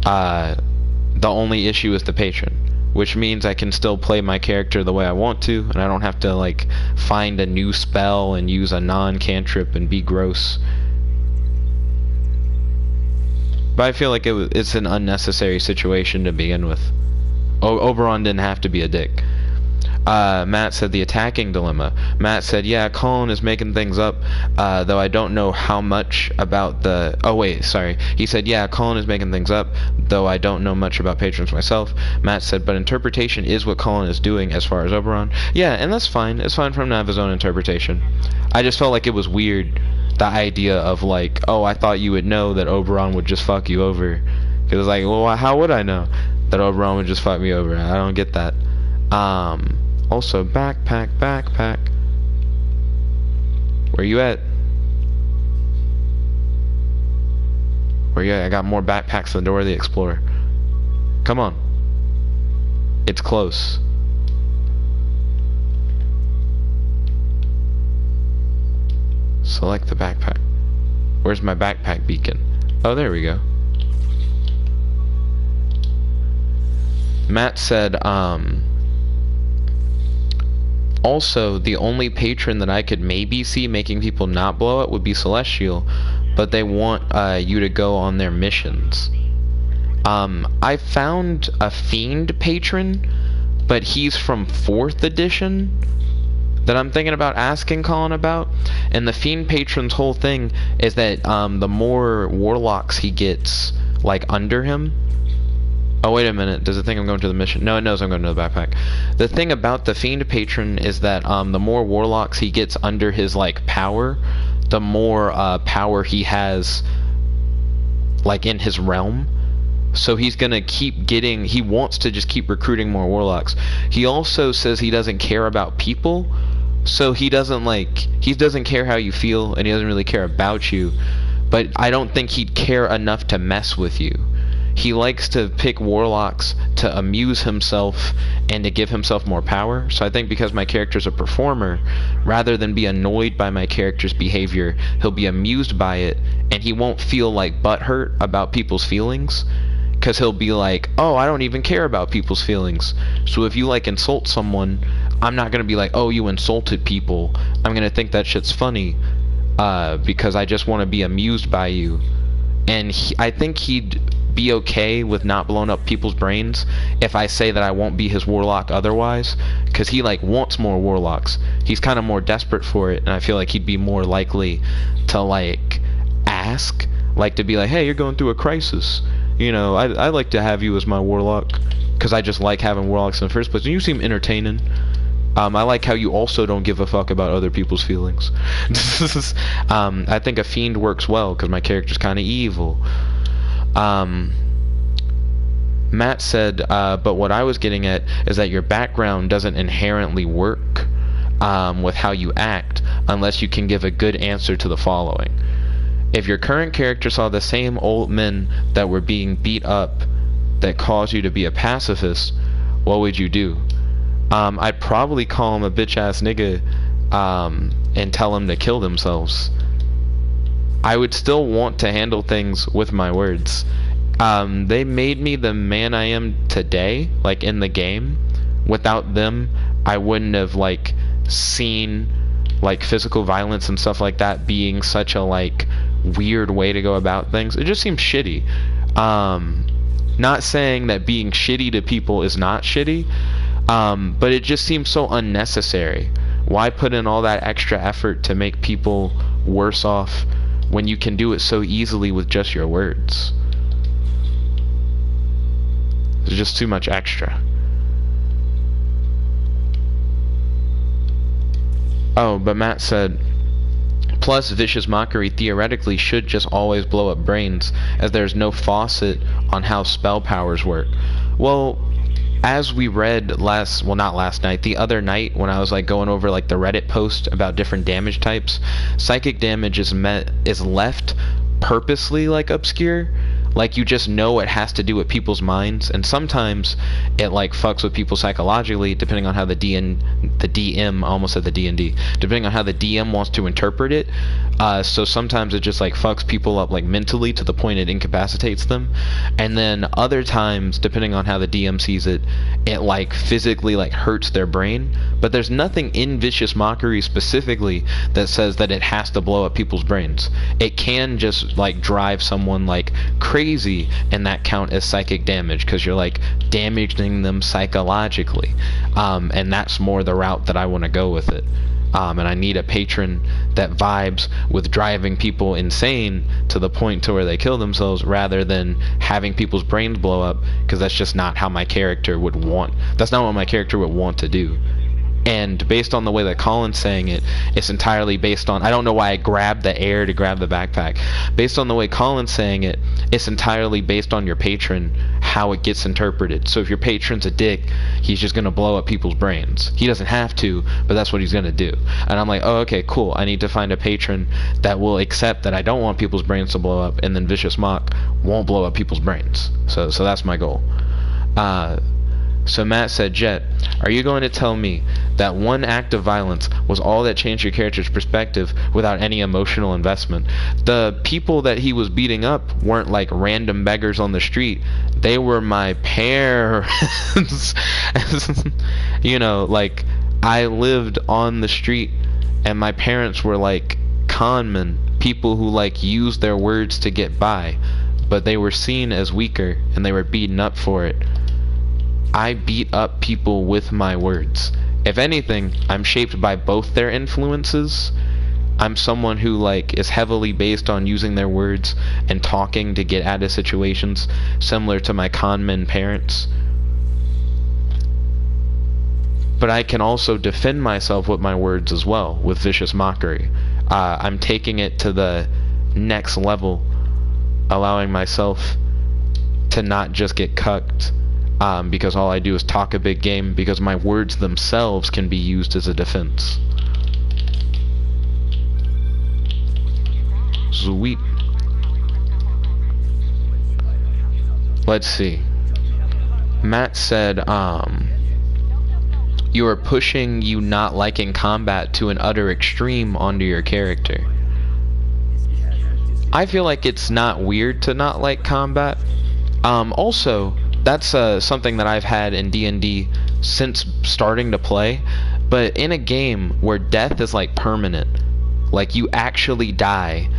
The only issue is the patron, which means I can still play my character the way I want to, and I don't have to like find a new spell and use a non-cantrip and be gross. But I feel like it's an unnecessary situation to begin with. Oberon didn't have to be a dick. Matt said the attacking dilemma. Matt said, yeah, Colin is making things up, though I don't know how much about the... Oh, wait, sorry. He said, yeah, Colin is making things up, though I don't know much about patrons myself. Matt said, but interpretation is what Colin is doing as far as Oberon. Yeah, and that's fine. It's fine for him to have his own interpretation. I just felt like it was weird, the idea of like, oh, I thought you would know that Oberon would just fuck you over. Because like, well, how would I know that Oberon would just fuck me over? I don't get that. Also, backpack. Where you at? Where you at? I got more backpacks than Dora the Explorer. Come on. It's close. Select the backpack. Where's my backpack beacon? Oh, there we go. Matt said, also, the only patron that I could maybe see making people not blow it would be Celestial, but they want you to go on their missions. I found a Fiend patron, but he's from 4th edition that I'm thinking about asking Colin about. And the Fiend patron's whole thing is that the more warlocks he gets like under him. Oh, wait a minute. Does it think I'm going to the mission? No, it knows I'm going to the backpack. The thing about the Fiend patron is that the more warlocks he gets under his like power, the more power he has like in his realm. So he's gonna keep getting, he wants to just keep recruiting more warlocks. He also says he doesn't care about people, so he doesn't care how you feel, and he doesn't really care about you. But I don't think he'd care enough to mess with you. He likes to pick warlocks to amuse himself and to give himself more power. So I think because my character's a performer, rather than be annoyed by my character's behavior, he'll be amused by it, and he won't feel like butthurt about people's feelings. Because he'll be like, oh, I don't even care about people's feelings. So if you like insult someone, I'm not going to be like, oh, you insulted people. I'm going to think that shit's funny. Because I just want to be amused by you. And I think he'd be okay with not blowing up people's brains if I say that I won't be his warlock otherwise. Because he like wants more warlocks. He's kind of more desperate for it. And I feel like he'd be more likely to like ask. Like to be like, hey, you're going through a crisis. You know, I like to have you as my warlock, because I just like having warlocks in the first place. And you seem entertaining. I like how you also don't give a fuck about other people's feelings. I think a fiend works well, because my character's kind of evil. Matt said, but what I was getting at is that your background doesn't inherently work with how you act. unless you can give a good answer to the following. If your current character saw the same old men that were being beat up that caused you to be a pacifist, what would you do? I'd probably call him a bitch-ass nigga and tell him to kill themselves. I would still want to handle things with my words. They made me the man I am today, like in the game. Without them, I wouldn't have like seen like physical violence and stuff like that being such a like weird way to go about things. It just seems shitty. Not saying that being shitty to people is not shitty, but it just seems so unnecessary. Why put in all that extra effort to make people worse off when you can do it so easily with just your words? There's just too much extra. Oh, but Matt said, plus vicious mockery theoretically should just always blow up brains, as there's no faucet on how spell powers work. Well, as we read not last night, the other night when I was like going over like the Reddit post about different damage types, psychic damage is left purposely like obscure. Like you just know it has to do with people's minds, and sometimes it like fucks with people psychologically depending on how the DM, I almost said the D&D, depending on how the DM wants to interpret it. So sometimes it just like fucks people up like mentally to the point it incapacitates them, and then other times depending on how the DM sees it, it like physically like hurts their brain. But there's nothing in vicious mockery specifically that says that it has to blow up people's brains. It can just like drive someone like crazy, and that count as psychic damage because you're like damaging them psychologically, and that's more the route that I want to go with it. And I need a patron that vibes with driving people insane to the point to where they kill themselves, rather than having people's brains blow up, because that's just not how my character would want. That's not what my character would want to do. And based on the way that Colin's saying it, it's entirely based on, I don't know why I grabbed the air to grab the backpack. Based on the way Colin's saying it, it's entirely based on your patron, how it gets interpreted. So if your patron's a dick, he's just going to blow up people's brains. He doesn't have to, but that's what he's going to do. And I'm like, oh, okay, cool. I need to find a patron that will accept that I don't want people's brains to blow up, and then Vicious Mock won't blow up people's brains. So that's my goal. So Matt said, Jet, are you going to tell me that one act of violence was all that changed your character's perspective without any emotional investment? The people that he was beating up weren't like random beggars on the street. They were my parents. You know, like I lived on the street, and my parents were like con men, people who like used their words to get by, but they were seen as weaker and they were beaten up for it. I beat up people with my words. If anything, I'm shaped by both their influences. I'm someone who like is heavily based on using their words and talking to get out of situations, similar to my conmen parents. But I can also defend myself with my words as well, with vicious mockery. I'm taking it to the next level, allowing myself to not just get cucked. Because all I do is talk a big game, because my words themselves can be used as a defense. Sweet. Let's see. Matt said, you are pushing you not liking combat to an utter extreme onto your character. I feel like it's not weird to not like combat. Also, that's something that I've had in D&D since starting to play, but in a game where death is like permanent, like you actually die,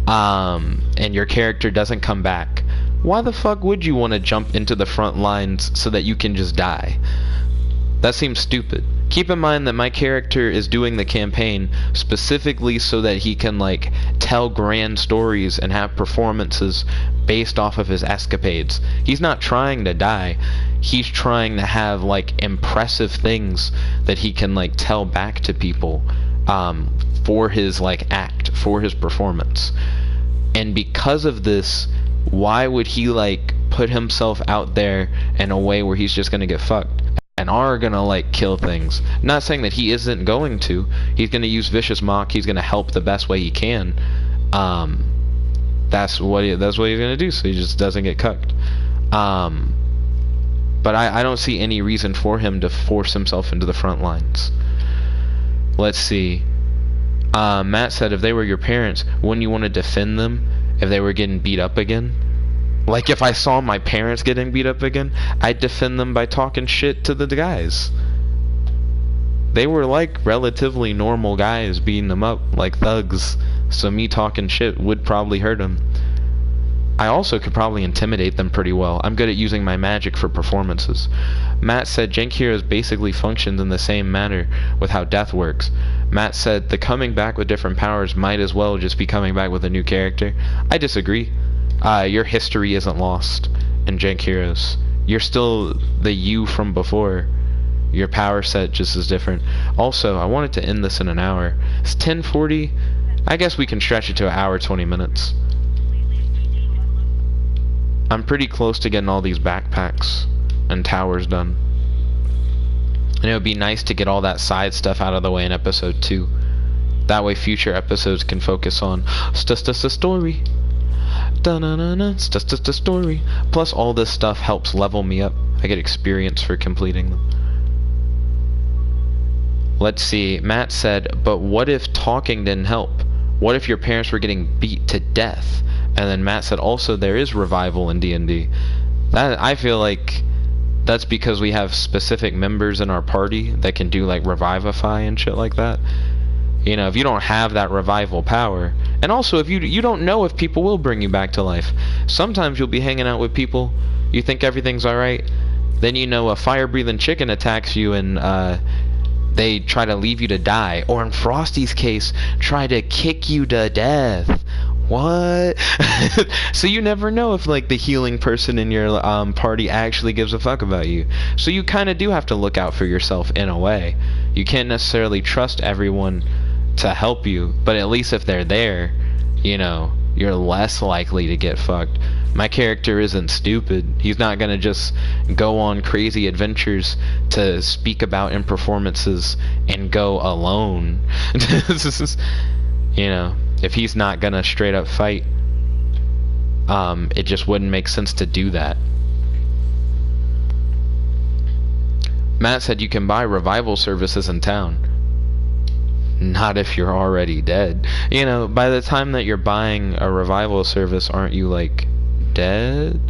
and your character doesn't come back, why the fuck would you want to jump into the front lines so that you can just die? That seems stupid. Keep in mind that my character is doing the campaign specifically so that he can like tell grand stories and have performances based off of his escapades. He's not trying to die. He's trying to have like impressive things that he can like tell back to people for his like act, for his performance. And because of this, why would he like put himself out there in a way where he's just gonna get fucked? And and are gonna like kill things. Not saying that he isn't going to. He's gonna use vicious mock. He's gonna help the best way he can. That's what he's gonna do, so he just doesn't get cucked. But I don't see any reason for him to force himself into the front lines. Let's see. Matt said, if they were your parents, wouldn't you want to defend them if they were getting beat up again? Like, if I saw my parents getting beat up again, I'd defend them by talking shit to the guys. They were like relatively normal guys beating them up like thugs, so me talking shit would probably hurt them. I also could probably intimidate them pretty well. I'm good at using my magic for performances. Matt said Jank Heroes basically functions in the same manner with how death works. Matt said the coming back with different powers might as well just be coming back with a new character. I disagree. Your history isn't lost in Jank Heroes. You're still the you from before. Your power set just is different. Also, I wanted to end this in an hour. It's 10:40. I guess we can stretch it to an hour 20 minutes. I'm pretty close to getting all these backpacks and towers done. And it would be nice to get all that side stuff out of the way in episode 2. That way future episodes can focus on just a story. It's just a story. Plus all this stuff helps level me up. I get experience for completing them. Let's see. Matt said, but what if talking didn't help? What if your parents were getting beat to death? And then Matt said, also there is revival in D&D. That, I feel like that's because we have specific members in our party that can do like revivify and shit like that. You know, if you don't have that revival power, and also if you don't know if people will bring you back to life. Sometimes you'll be hanging out with people, you think everything's alright, then you know a fire-breathing chicken attacks you and they try to leave you to die, or in Frosty's case, try to kick you to death. What? So you never know if like the healing person in your party actually gives a fuck about you. So you kind of do have to look out for yourself in a way. You can't necessarily trust everyone to help you, but at least if they're there, you know, you're less likely to get fucked. My character isn't stupid. He's not gonna just go on crazy adventures to speak about in performances and go alone. You know, if he's not gonna straight up fight, it just wouldn't make sense to do that. Matt said you can buy revival services in town. Not if you're already dead. You know, by the time that you're buying a revival service, aren't you like dead?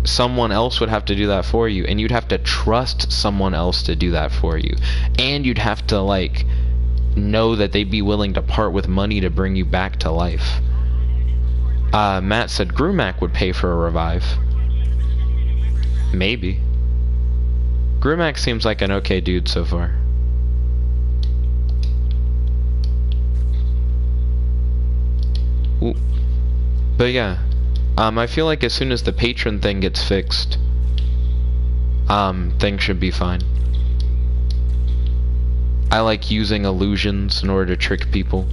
Someone else would have to do that for you, and you'd have to trust someone else to do that for you, and you'd have to like know that they'd be willing to part with money to bring you back to life. Matt said Grumac would pay for a revive. Maybe. Grumac seems like an okay dude so far. Ooh. But yeah, I feel like as soon as the patron thing gets fixed, things should be fine. I like using illusions in order to trick people,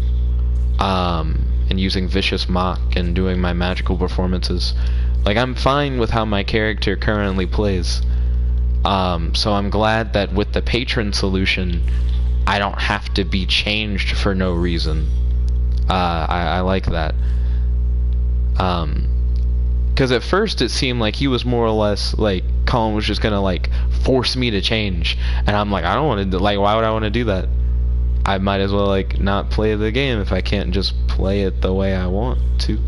and using vicious mock and doing my magical performances. Like, I'm fine with how my character currently plays. So I'm glad that with the patron solution, I don't have to be changed for no reason. I like that. Because at first it seemed like he was more or less like Colin was just gonna like force me to change, and I'm like, I don't want to. Like, why would I want to do that? I might as well like not play the game if I can't just play it the way I want to.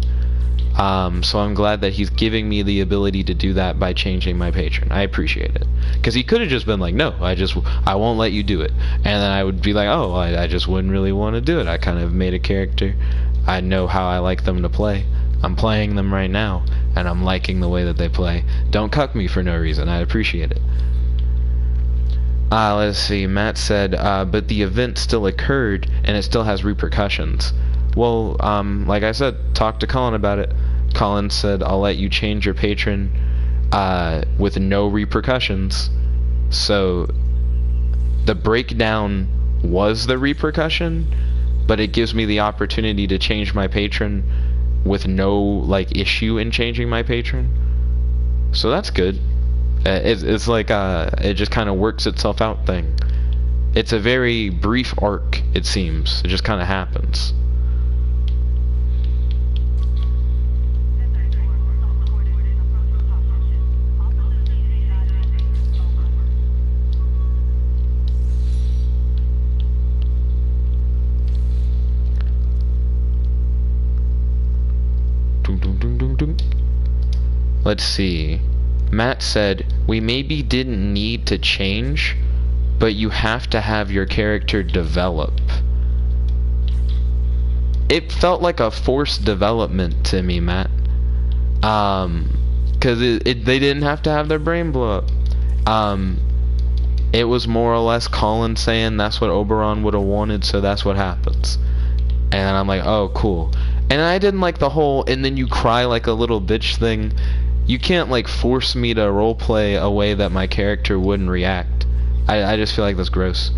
So I'm glad that he's giving me the ability to do that by changing my patron. I appreciate it, because he could have just been like, no, I won't let you do it, and then I would be like, oh, I just wouldn't really want to do it. I kind of made a character. I know how I like them to play. I'm playing them right now, and I'm liking the way that they play. Don't cuck me for no reason. I appreciate it. Let's see. Matt said, but the event still occurred, and it still has repercussions. Well, like I said, talk to Colin about it. Colin said, I'll let you change your patron with no repercussions. So the breakdown was the repercussion, but it gives me the opportunity to change my patron with no like issue in changing my patron. So that's good. It's like it just kind of works itself out thing. It's a very brief arc, it seems. It just kind of happens. Let's see. Matt said, we maybe didn't need to change, but you have to have your character develop. It felt like a forced development to me, Matt. Because they didn't have to have their brain blow up. It was more or less Colin saying that's what Oberon would have wanted, so that's what happens. And I'm like, oh, cool. And I didn't like the whole, and then you cry like a little bitch thing. You can't, like, force me to roleplay a way that my character wouldn't react. I just feel like that's gross.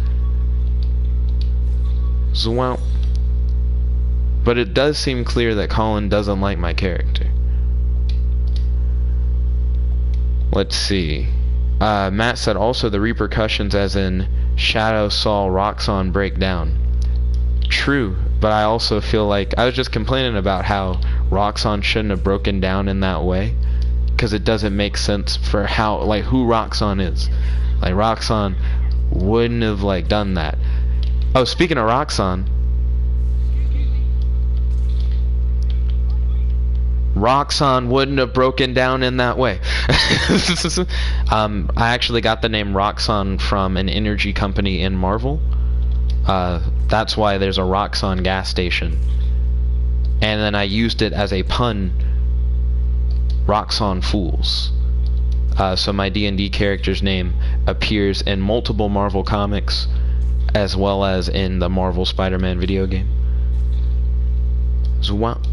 Zoom. But it does seem clear that Colin doesn't like my character. Let's see. Matt said also the repercussions as in Shadow saw Roxanne break down. True, but I also feel like I was just complaining about how Roxanne shouldn't have broken down in that way, because it doesn't make sense for how, like, who Roxanne is. Like, Roxanne wouldn't have, like, done that. Oh, speaking of Roxanne, wouldn't have broken down in that way. I actually got the name Roxanne from an energy company in Marvel. That's why there's a Roxanne gas station. And then I used it as a pun, Roxanne Fools. So my D&D character's name appears in multiple Marvel comics, as well as in the Marvel Spider-Man video game. Zwap.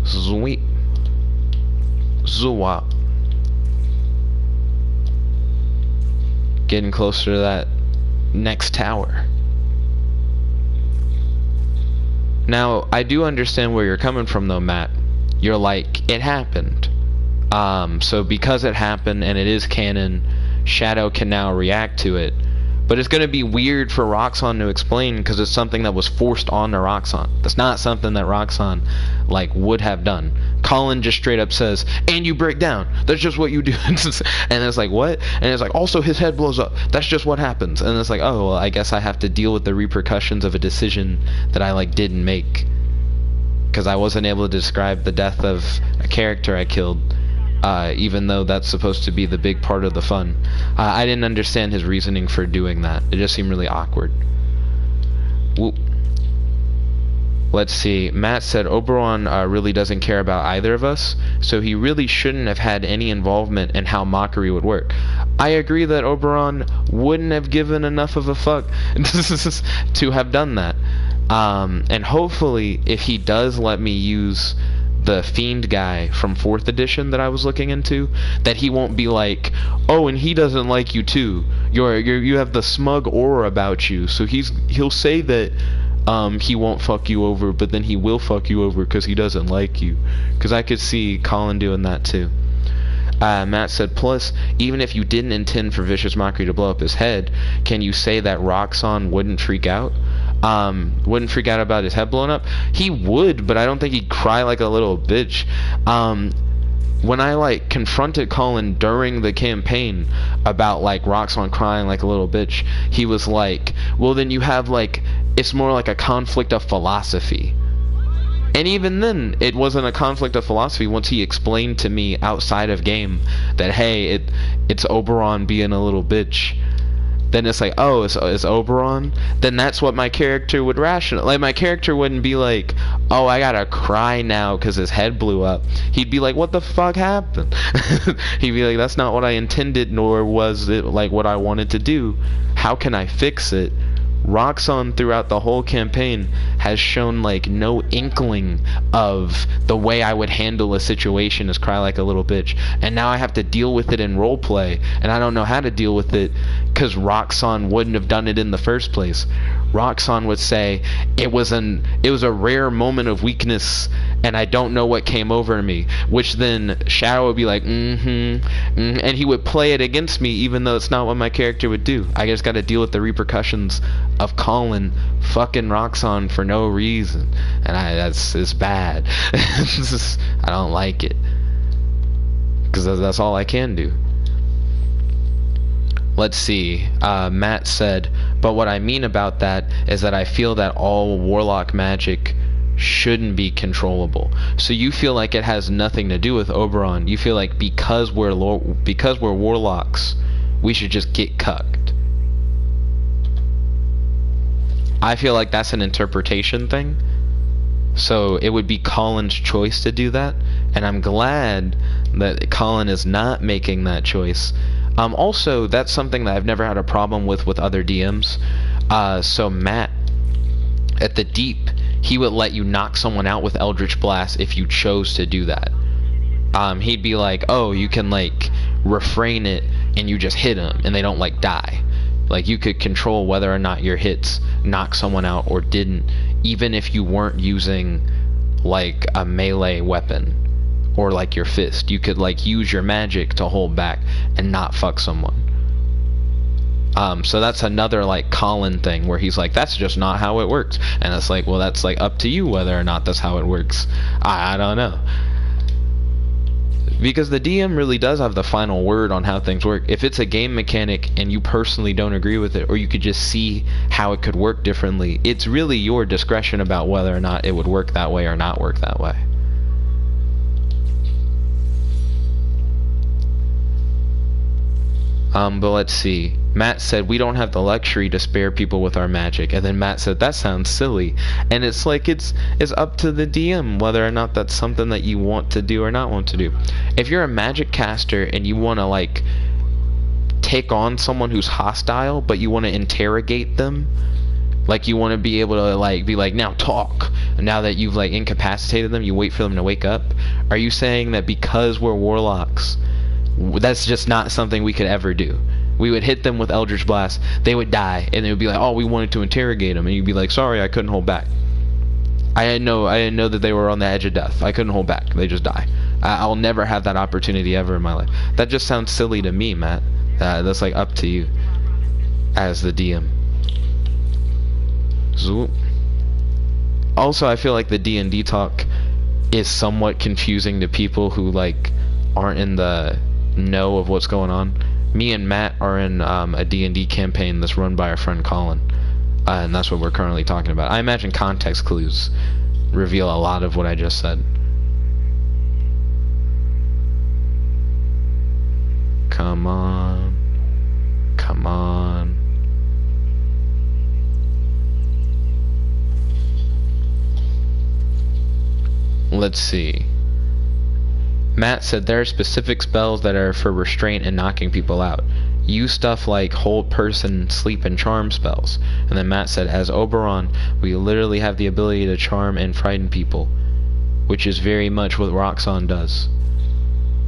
Sweet. Zwap. Getting closer to that next tower. Now, I do understand where you're coming from though, Matt. You're like, it happened. So because it happened and it is canon, Shadow can now react to it. But it's going to be weird for Roxanne to explain because it's something that was forced onto Roxanne. That's not something that Roxanne, like, would have done. Colin just straight up says, and you break down. That's just what you do. And it's like, what? And it's like, also his head blows up. That's just what happens. And it's like, oh, well, I guess I have to deal with the repercussions of a decision that I, like, didn't make. Because I wasn't able to describe the death of a character I killed. Even though that's supposed to be the big part of the fun. I didn't understand his reasoning for doing that. It just seemed really awkward. Whoop. Let's see. Matt said Oberon really doesn't care about either of us, so he really shouldn't have had any involvement in how mockery would work. I agree that Oberon wouldn't have given enough of a fuck to have done that. And hopefully, if he does let me use the Fiend guy from 4th edition that I was looking into, that he won't be like, oh, and he doesn't like you too. You have the smug aura about you, so he'll say that he won't fuck you over, but then he will fuck you over because he doesn't like you. Because I could see Colin doing that too. Matt said, plus, even if you didn't intend for Vicious Mockery to blow up his head, can you say that Roxanne wouldn't freak out? Wouldn't freak out about his head blowing up? He would, but I don't think he'd cry like a little bitch. When I, like, confronted Colin during the campaign about, like, Roxanne crying like a little bitch, he was like, well, then you have, like, it's more like a conflict of philosophy. And even then, it wasn't a conflict of philosophy once he explained to me outside of game that, hey, it's Oberon being a little bitch. Then it's like, oh, it's Oberon? Then that's what my character would rationalize. Like, my character wouldn't be like, oh, I gotta cry now because his head blew up. He'd be like, what the fuck happened? He'd be like, that's not what I intended, nor was it, like, what I wanted to do. How can I fix it? Roxanne throughout the whole campaign has shown, like, no inkling of the way I would handle a situation as cry like a little bitch, and now I have to deal with it in roleplay, and I don't know how to deal with it because Roxanne wouldn't have done it in the first place. Roxanne would say it was a rare moment of weakness and I don't know what came over me, which then Shadow would be like, and he would play it against me, even though it's not what my character would do. I just got to deal with the repercussions of calling fucking Roxanne for no reason, and it's bad. I don't like it, because that's all I can do. Let's see. Matt said, but what I mean about that is that I feel that all warlock magic shouldn't be controllable. So you feel like it has nothing to do with Oberon. You feel like because we're warlocks, we should just get cucked. I feel like that's an interpretation thing. So it would be Colin's choice to do that, and I'm glad that Colin is not making that choice. Also, that's something that I've never had a problem with other DMs. So Matt, at the Deep, he would let you knock someone out with Eldritch Blast if you chose to do that. He'd be like, oh, you can like refrain it and you just hit them and they don't like die. Like you could control whether or not your hits knock someone out or didn't, even if you weren't using like a melee weapon or like your fist. You could like use your magic to hold back and not fuck someone. So that's another like Colin thing where he's like, that's just not how it works, and it's like, well, that's like up to you whether or not that's how it works. I don't know, because the DM really does have the final word on how things work. If it's a game mechanic and you personally don't agree with it, or you could just see how it could work differently, it's really your discretion about whether or not it would work that way or not work that way. But let's see. Matt said, we don't have the luxury to spare people with our magic. And then Matt said, that sounds silly. And it's like, it's up to the DM whether or not that's something that you want to do or not want to do. If you're a magic caster and you want to like take on someone who's hostile, but you want to interrogate them, like you want to be able to like be like, now talk. Now that you've like incapacitated them, you wait for them to wake up. Are you saying that because we're warlocks, that's just not something we could ever do? We would hit them with Eldritch Blast, they would die, and they would be like, oh, we wanted to interrogate them, and you'd be like, sorry, I couldn't hold back. I didn't know that they were on the edge of death. I couldn't hold back. They just die. I'll never have that opportunity ever in my life. That just sounds silly to me, Matt. That's like up to you as the DM. Zoop. Also, I feel like the D&D talk is somewhat confusing to people who like aren't in the know of what's going on. Me and Matt are in a D&D campaign that's run by our friend Colin, and that's what we're currently talking about. I imagine context clues reveal a lot of what I just said. Come on. Come on. Let's see. Matt said there are specific spells that are for restraint and knocking people out. Use stuff like hold person, sleep, and charm spells. And then Matt said, as Oberon, we literally have the ability to charm and frighten people, which is very much what Roxanne does.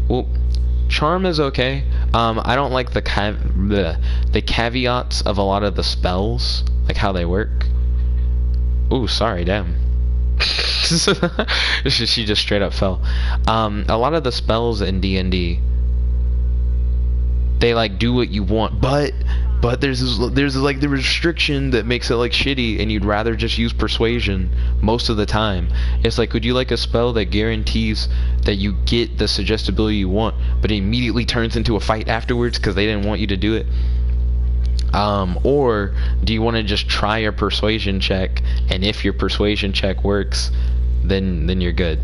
Well, charm is okay. I don't like the caveats of a lot of the spells, like how they work. Ooh, sorry, damn. She just straight up fell. A lot of the spells in D&D, they like do what you want, but there's like the restriction that makes it like shitty, and you'd rather just use persuasion most of the time. It's like, would you like a spell that guarantees that you get the suggestibility you want, but it immediately turns into a fight afterwards because they didn't want you to do it? Or do you want to just try your persuasion check, and if your persuasion check works, then you're good?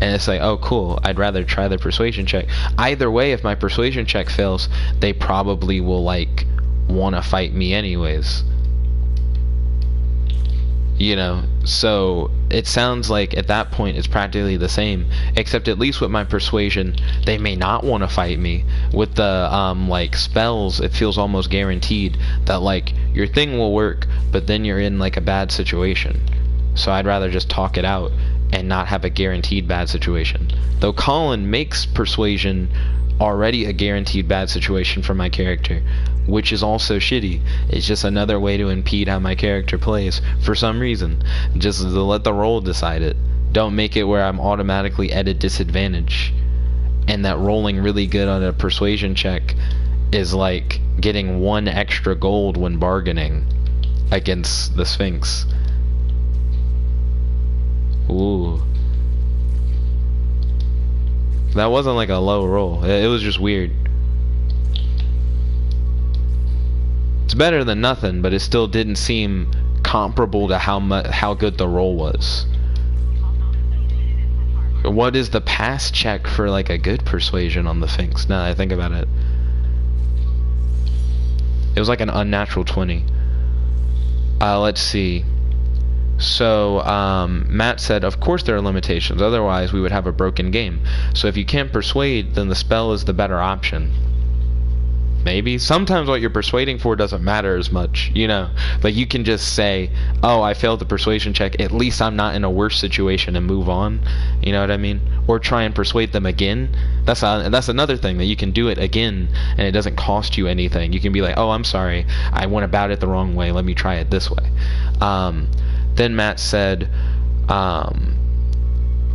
And it's like, oh cool, I'd rather try the persuasion check. Either way, if my persuasion check fails, they probably will like want to fight me anyways, you know. So it sounds like at that point it's practically the same, except at least with my persuasion they may not want to fight me. With the like spells, it feels almost guaranteed that like your thing will work, but then you're in like a bad situation. So I'd rather just talk it out and not have a guaranteed bad situation. Though Colin makes persuasion already a guaranteed bad situation for my character, which is also shitty. It's just another way to impede how my character plays for some reason, just to let the roll decide it. don't make it where I'm automatically at a disadvantage, and that rolling really good on a persuasion check is like getting 1 extra gold when bargaining against the Sphinx. Ooh. That wasn't like a low roll. It was just weird. It's better than nothing, but it still didn't seem comparable to how good the roll was. What is the pass check for like a good persuasion on the Sphinx? Now that I think about it. It was like an unnatural 20. Let's see. So Matt said, of course there are limitations, otherwise we would have a broken game. So if you can't persuade, then the spell is the better option. Maybe. Sometimes what you're persuading for doesn't matter as much, you know. Like you can just say, oh, I failed the persuasion check, at least I'm not in a worse situation, and move on. You know what I mean? Or try and persuade them again. That's another thing, that you can do it again and it doesn't cost you anything. You can be like, oh, I'm sorry, I went about it the wrong way, let me try it this way. Then Matt said,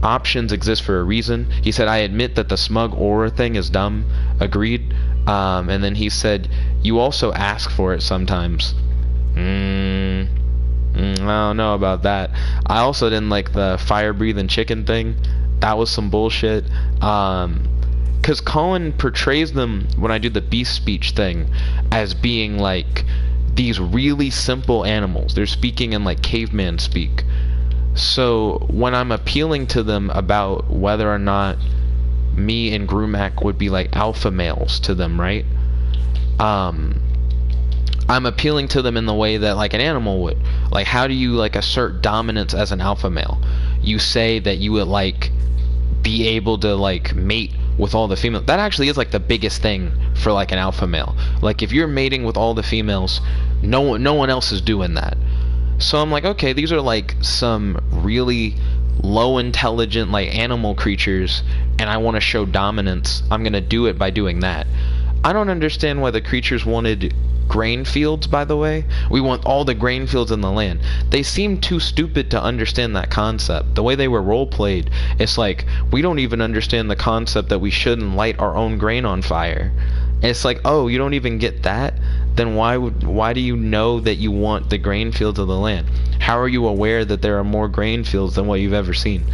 options exist for a reason. He said, I admit that the smug aura thing is dumb. Agreed. And then he said, you also ask for it sometimes. I don't know about that. I also didn't like the fire breathing chicken thing. That was some bullshit. Because Colin portrays them, when I do the beast speech thing, as being like these really simple animals. They're speaking in like caveman speak. So when I'm appealing to them about whether or not me and Grumac would be like alpha males to them, right? I'm appealing to them in the way that like an animal would. Like, how do you like assert dominance as an alpha male? You say that you would like be able to like mate with all the females. That actually is like the biggest thing for like an alpha male. Like if you're mating with all the females, no one else is doing that. So I'm like, okay, these are like some really low intelligent like animal creatures, and I want to show dominance. I'm gonna do it by doing that. I don't understand why the creatures wanted grain fields, by the way. We want all the grain fields in the land. They seem too stupid to understand that concept. The way they were role played, it's like we don't even understand the concept that we shouldn't light our own grain on fire. And it's like, oh, you don't even get that? Then why do you know that you want the grain fields of the land? How are you aware that there are more grain fields than what you've ever seen?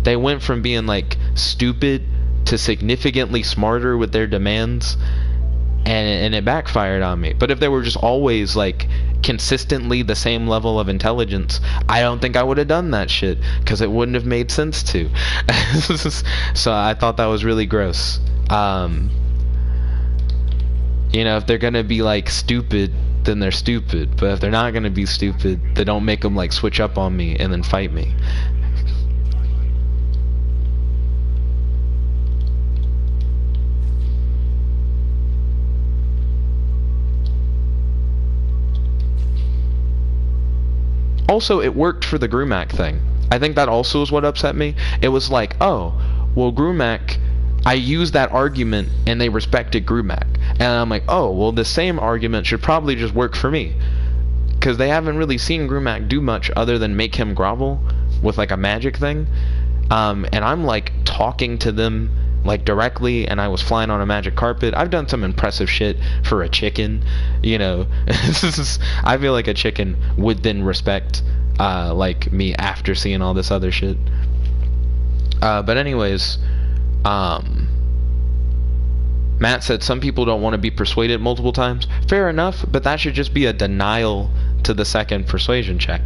They went from being like stupid to significantly smarter with their demands, and it backfired on me. But if they were just always like consistently the same level of intelligence, I don't think I would have done that shit, because it wouldn't have made sense to. So I thought that was really gross. You know, if they're gonna be like stupid, then they're stupid. But if they're not gonna be stupid, then don't make them like switch up on me and then fight me. Also, it worked for the Grumac thing. I think that also is what upset me. It was like, oh, well, Grumac, I used that argument and they respected Grumac. And I'm like, oh, well, the same argument should probably just work for me. Because they haven't really seen Grumac do much other than make him grovel with like a magic thing. And I'm like talking to them like directly, and I was flying on a magic carpet. I've done some impressive shit for a chicken, you know. I feel like a chicken would then respect like me after seeing all this other shit. But anyways, Matt said some people don't want to be persuaded multiple times. Fair enough, but that should just be a denial to the second persuasion check.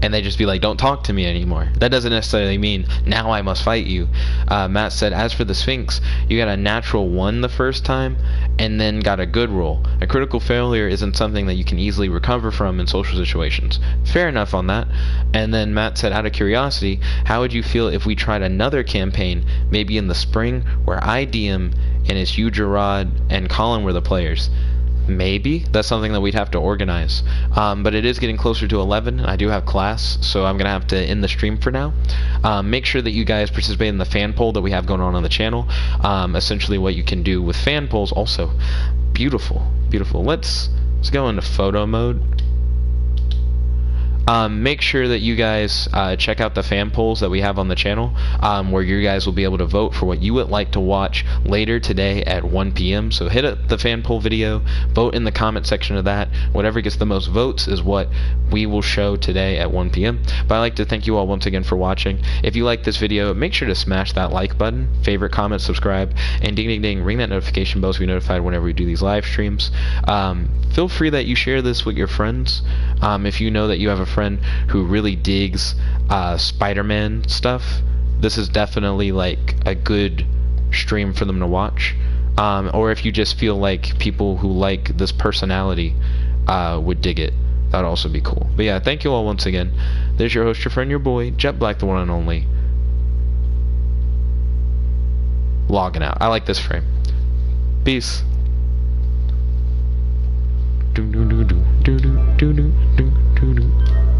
And they just be like, don't talk to me anymore. That doesn't necessarily mean now I must fight you. Matt said, as for the Sphinx, you got a natural 1 the first time and then got a good roll. A critical failure isn't something that you can easily recover from in social situations. Fair enough on that. And then Matt said, out of curiosity, how would you feel if we tried another campaign, maybe in the spring, where I DM and it's you, Gerard, and Colin were the players? Maybe. That's something that we'd have to organize. But it is getting closer to 11. I do have class, so I'm going to have to end the stream for now. Make sure that you guys participate in the fan poll that we have going on the channel. Essentially what you can do with fan polls also. Beautiful. Beautiful. Let's go into photo mode. Make sure that you guys check out the fan polls that we have on the channel, where you guys will be able to vote for what you would like to watch later today at 1 p.m. So hit up the fan poll video, vote in the comment section of that. Whatever gets the most votes is what we will show today at 1 p.m. But I'd like to thank you all once again for watching. If you like this video, make sure to smash that like button, favorite, comment, subscribe, and ding ding ding, ring that notification bell to be notified whenever we do these live streams. Feel free that you share this with your friends. If you know that you have a friend who really digs Spider-Man stuff, this is definitely like a good stream for them to watch. Or if you just feel like people who like this personality would dig it, that'd also be cool. But yeah, thank you all once again. There's your host, your friend, your boy, Jet Black, the one and only. Logging out. I like this frame. Peace. Do do do do do do do do do do.